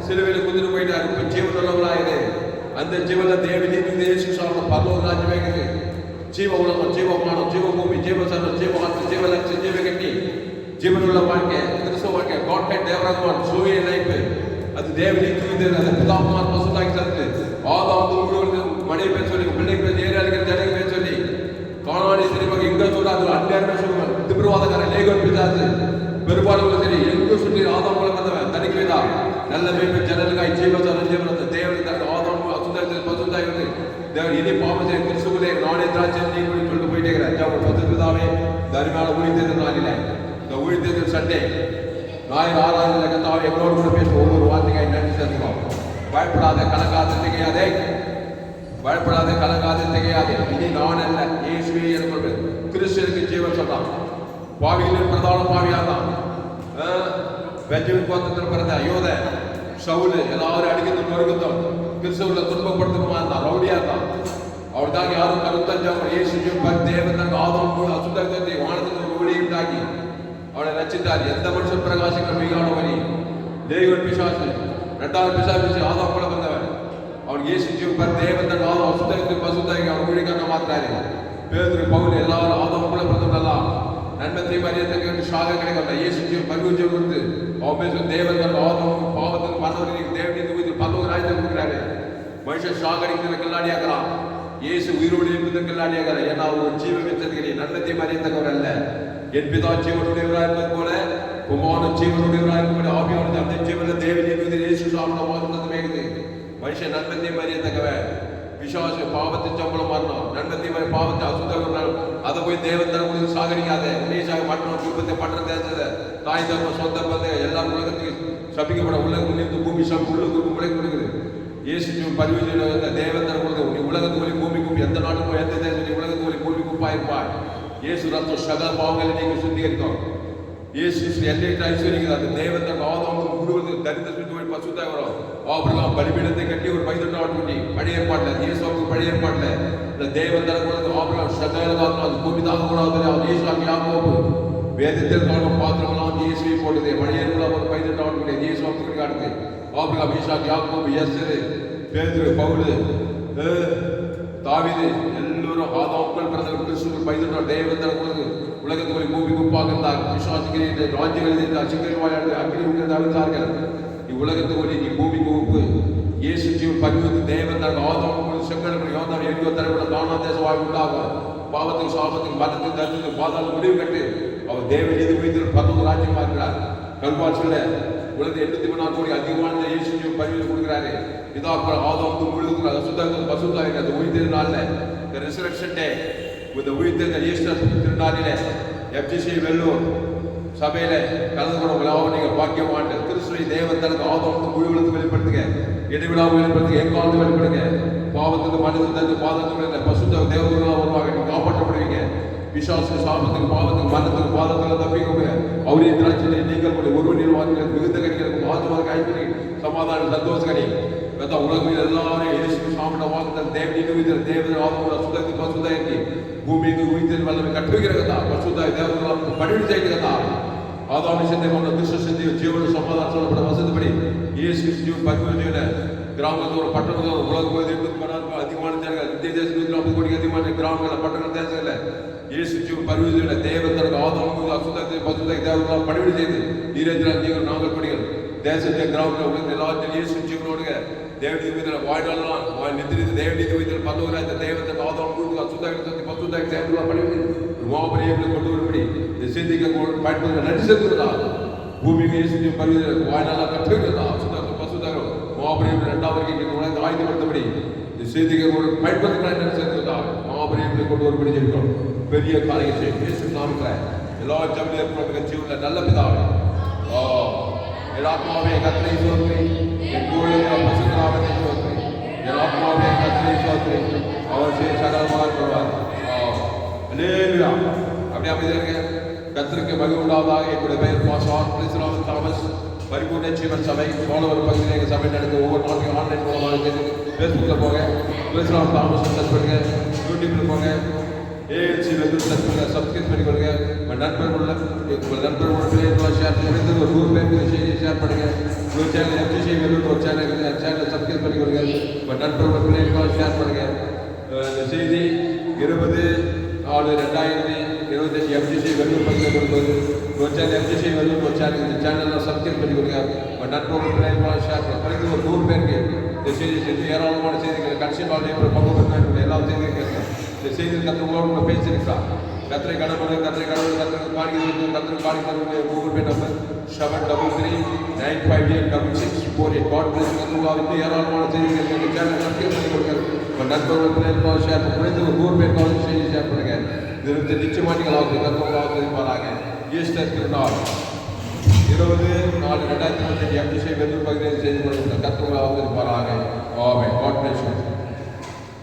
சிலுவையில் குதிரை போயிட்டாரு. இப்ப ஜீவன் உள்ளவங்களாயுது. அந்த ஜீவன தேவனி இயேசு சாப்பிட பல்லவ ராஜ்யமாகுது. ஜீவ உலகம், ஜீவமானம், ஜீவபூமி, ஜீவசரம், ஜீவகாத்து, ஜீவலட்சம், ஜீவகட்டி, ஜீவனுள்ள வாழ்க்கை, கிறிஸ்தவ வாழ்க்கை, காட்பேட் தேவராகுமான் சூரிய இணைப்பு. அது தேவனி தூய்ந்தது. அது பிதாகுமார் பசுதாக்கி சத்து ஆதாம் மனைவி பேர் சொல்லி பிள்ளை பேர் ஏரியாளிக்கிற ஜனங்க பேர் சொல்லி காணாடி தெரியுமா எங்க சொல்றாங்க. அன்பாருமே சொல்லுவாங்க. திபிரவாதக்காரன் லேகோன் பிதாசு பெரும்பாலும் சரி எங்கு சொல்லி ஆதாம் மூலம் வந்தவன் தனிக்கு வைதா நல்ல மேம்பு ஜனலுக்காய் ஜீவசரம் ஜீவனத்தை தேவனுக்கு தனது ஆதாம் அசுதாய் பசுதாய் வந்து தேவன் இனி பாவத்தை கிறிஸ்துவலே நானே திராட்சை சொல்லிட்டு போயிட்டே இருக்கிறேன். பசுதாவே தரிமையான ஊழித்தேர்தல் நாளில இந்த ஊழித்தேர்தல் சண்டே ஞாயிறு 6 கத்தாவை எங்களோடு கூட பேச ஒவ்வொரு வார்த்தைக்காய் நன்றி சேர்த்துக்கோம். பயப்படாத கலங்காத திகையாதே. பயப்படாத கலங்காத திகையாதே. இனி நான் அல்ல இயேசுவே எனக்கு கிறிஸ்துவுக்கு ஜீவன் சொல்றான். பாவிகளின் பிரதான பாவியாதான் பெஞ்சமின் கோத்திரத்தில் பிறந்த யோத சவுல் எல்லாரும் அடிக்கிறதும் நொறுக்கத்தும் கிறிஸ்துவுல துன்பப்படுத்தணுமா இருந்தான். ரவுடியா இருந்தான். அவள் தான் யாரும் கருத்தஞ்சாமல் இயேசு தேவன் தனக்கு ஆதாம் கூட அசுத்தத்தை வானத்துக்கு ஒரு ஒளி உண்டாக்கி அவனை ரச்சித்தார். எந்த மனுஷன் பிரகாசிக்கிற மிகான வழி தேவன் பிசாசு 2வது பிசாசு ஆதாம் கூட வந்தவன். அவன் இயேசு தேவன் தன் ஆதாம் அசுத்தத்தை பசுத்தாக்கி அவன் ஊழிக்கான மாத்தாரு. பேதுரு பவுல் எல்லாரும் ஆதாம் கூட பிறந்தவங்களா நன்மத்தை மரியத்துக்கு சாக கிடைக்கல. இயேசு பரிவுஜம் கொடுத்து அவன் பேசும் தேவன் தன் ஆதாம் பாவத்துக்கு மரணவர்களுக்கு தேவனீர் பல்லவ ராஜ்யத்தை கொடுக்குறாரு. மனுஷன் சாகடிக்கிற கல்லாடியாக்கலாம். இயேசு உயிரோடு இருப்பதற்கு கல்லாடியாகிறார். ஏன்னா அவர் ஜீவ வச்சதுக்கு நன்மத்தை மரியத்தக்கவர் அல்ல. என் பிதா ஜீவனுடையவராக இருப்பது போல குமாரன் ஜீவனுடையவராக இருக்கும்போது ஆவியானது அந்த ஜீவன தேவனீர் இயேசு சாப்பிட மனுஷன் நன்மத்தை மரியத்தக்கவன். விசுவாச பாவத்தை சம்பளம் மாறணும். நன்மத்தை மாதிரி பாவத்தை அசுத்தம் அதை போய் தேவன் தர சாகரிக்காத. உன்னையாக மாற்றணும். குடும்பத்தை பற்றம் தேர்ந்தது தாய் தர்மம் சொந்த பந்த எல்லாம் உலகத்துக்கு சபிக்கப்பட உலகம் பூமி சபை உள்ளுக்கு முளைக்கு கொடுக்குது. இயேசு பரிவீஜன தேவன் தர கொடுக்குது. நீ உலகத்து வழி பூமி குப்பி எந்த நாட்டுக்கும் எந்த தேசம் உலகத்து வழி பூமி குப்பாயிருப்பாய். இயேசு ரத்தம் சகல பாவங்களை நீங்க சுத்திகரிக்கும். இயேசு எல்லையிட்டு ஐஸ்வரிக்கிறார். அந்த தேவன் தன் ஆதாம் முழுவது தரிந்த சுற்றி பசுத்தாய் வரும். ஆபிரகாம் பலிபீடத்தை கட்டி ஒரு 18 ஆட்டுக்குட்டி பழைய ஏற்பாட்டில் இயேசுவுக்கு பழைய ஏற்பாட்டில் இந்த தேவன் தர கொடுத்து ஆபிரகாம் சகலதாத்மா அது பூமி தாங்க கூடாது. அவர் இயேசு யாக்கோபு வேதத்தில் காணும் பாத்திரமெல்லாம் இயேசுவை போட்டது. பழைய ஏற்பாடு ஒரு 18 ஆட்டுக்குட்டி இயேசுவுக்கு காட்டுது. ஆபிரகாம் ஈசாக் யாக்கோபு எஸ்தரு பேதுரு பவுல் தாவீது எல்லோரும் ஆதாம்கள் பிறந்தவர் கிறிஸ்துவுக்கு 18 தேவன் தர கொடுத்து உலகத்துக்கு பூமி குப்பாக இருந்தார். விசுவாசிக்கிறீர்கள் ராஜ்யங்கள் இருந்தார். சிங்கல் அக்னி உங்கள் தவிர்த்தார்கள். இவ்வுலகத்துக்கு நீ பூமிக்கு உப்பு. இயேசு ஜீவன் பரிவுக்கு தேவன் தனக்கு ஆதாம் செங்கல் யோதான் எங்கோ தரப்பட தானா தேச வாய்ப்பு உண்டாகும். பாவத்துக்கு சாபத்துக்கு மதத்துக்கு தத்துக்கு பாதாள முடிவு கட்டு அவர் தேவன் எது வைத்து 19 ராஜ்யமா இருக்கிறார். கல்வாசில உலகத்தை 83 கோடி அதிகமான இயேசு ஜீவன் பரிவு கொடுக்குறாரு. இதா ஆதாம் முழுவதுக்கு அசுத்தம் பசுத்தாய் அந்த உயிர் நாள்ல இந்த ரிசரக்ஷன் டே இந்த உயிர் ஈஸ்டர் திருநாளில FGC வெள்ளூர் சபையில கலந்து கொள்ள நீங்க பாக்கியமாட்டு கிறிஸ்துவை தேவன் தனக்கு ஆதாம் முழுவதுக்கு வெளிப்படுத்துங்க. இடைவிடாமல் வெளிப்படுத்துங்க. எங்காவது வெளிப்படுங்க. பாவத்துக்கு மனிதன் தந்து பாதத்துக்கு பசுத்த தேவர்களாக வருவாங்க. நீங்க காப்பாற்றப்படுவீங்க. விசுவாச சாபத்துக்கு பாவத்துக்கு மரணத்துக்கு பாதத்துல தப்பிக்கோங்க. அவரே திராட்சை நீங்கள் ஒருவர் நிர்வாகத்தில் மிகுந்த கணிகளுக்கு ஆத்மாவுக்கு ஐஸ்வரி சமாதான சந்தோஷ கனி உலகம் எல்லாரையும் இயேசு சாப்பிட வாக்குதல் தேவனின் உயிர் தேவன் ஆத்ம சுதத்தி பசுதாயி பூமிக்கு உயிர் வல்லமை கட்டுகிற கதா பசுதாய் தேவன் பணிவிடை செய்கிற கதா ஆதாமி சிந்தை கொண்ட கிறிஸ்து சிந்தைய ஜீவன சமாதானம் சொல்லப்பட வசதிப்படி இயேசு ஜீவ பரிவர்த்தனை கிராமத்தோட பட்டணத்தோட உலகம் அதிகமான ஜனங்கள் இந்திய தேசத்தில் 40 கோடிக்கு அதிகமான கிராமங்கள் பட்டணங்கள் தேசங்களில் இயேசு ஜீவ பரிவர்த்தனை தேவன் தனக்கு ஆதாமுக்கு அசுதத்தை பசுதாய் தேவன் பணிவிடை செய்து நீரஞ்சனால் நாங்கள் படிகள் தேசத்திலே கிராமத்தில் உள்ள எல்லாத்திலும் இயேசு ஜீவனோடு தேவனி விதல வாய்டாலாம் நித்திரித்து தேவனி விதல பல்லவராஜ தேவத்தை ஆதாமுக்கு அசுதாய் பசுதாய் தேவன் பணிவிடை மாபரியங்களை கொண்டு வரும்படி இந்த செய்திக்கு பயன்படுத்த நன்றி செலுத்துவதா பூமிக்கு இயேசு பரிவர்த்தனை வாய்டாலாம் கற்றுக்கிறதா அசுதாய் பசுதாய் மாபரியம் இரண்டாவது நுழைந்து ஆயுதப்படுத்தபடி இந்த செய்திகள் பயன்படுத்த நன்றி செலுத்துவதாக மாபரியங்களை கொண்டு வரும்படி இருக்கிறோம் பெரிய காரியத்தை இயேசு நாமத்தில் எல்லா ஜபத்தில் ஏற்படுகிற ஜீவனில் நல்ல பிதாவே என் ஆத்மாவே கர்த்தரை ஸ்தோத்திரி என் கூடவே பசுத்தராமனை ஸ்தோத்திரி என் ஆத்மாவே கர்த்தரை ஸ்தோத்திரி அவர் செய்ய சகலமாக கொள்வார் அல்லேலூயா அப்படியே அமைதியாக கர்த்தருக்கு மகிமை உண்டாவதாக என்னுடைய பெயர் பாஸ்டர் பிரிஸ்ராமன் தாமஸ் பரிபூர்ண ஜீவன் சபை சோழவர் பகுதியில் எங்கள் சபை நடந்து ஒவ்வொரு நாளைக்கும் ஆன்லைன் மூலமாக ஃபேஸ்புக்கில் போங்க பிரிஸ்ராமன் தாமஸ் சர்ச் பண்ணுங்க யூடியூப்பில் போங்க ஏஎல்சி வந்து சர்ச் பண்ணுங்க சப்ஸ்கிரைப் பண்ணிக்கொள்ளுங்க உங்கள் நண்பர்களோட பிள்ளைகளோட ஷேர் பண்ணுங்க ஒரு 100 பேருக்கு செய்தியை ஷேர் பண்ணுங்க ஒரு சேனல் எஃப்ஜிசி வெள்ளூர் ஒரு சேனலை சப்ஸ்கிரைப் பண்ணிக்கொள்ளுங்க உங்கள் நண்பர்களோட பிள்ளைகளோட ஷேர் பண்ணுங்க இந்த செய்தி 20/4/2025 எஃப்ஜிசி வெள்ளூர் பகுதியில் கொடுப்பது ஒரு சேனல் எஃப்ஜிசி வெள்ளூர் ஒரு சேனல் இந்த சேனலில் சப்ஸ்கிரைப் பண்ணிக்கொள்ளுங்க உங்கள் நண்பர்களோட பிள்ளைகளோட ஷேர் பண்ணுங்க ஒரு 100 பேருக்கு இந்த செய்தி செஞ்சு ஏராளமான செய்திகள் கடைசி நாள் பங்கு பெற்ற எல்லா செய்தியும் கேட்குறேன் இந்த செய்தியில் கற்றுங்களோட பேசியிருக்கிறார் கத்திரை கடவுள் கத்திரை பாடி தருவது Google Pay number 733-958-6648 God bless கத்துவாவிற்கு ஏராளமான செய்திகள் சேனல் சப்ஸ்கிரைப் பண்ணி கொடுங்க உங்கள் நண்பர்கள் பிள்ளைகள் ஷேர் குறைந்து ஒரு 100 பேருக்கு செய்தி ஷேர் பண்ணுங்க இது நிச்சயமாக நீங்கள் கத்துவாக இருப்பாராக ஈஸ்டர் திருநாள் 20/4/2025 எஃப்ஜிசி வெள்ளூர் பகுதியில் செய்து கொடுங்க கத்துவாக இருப்பாராக ஆமென். God bless you.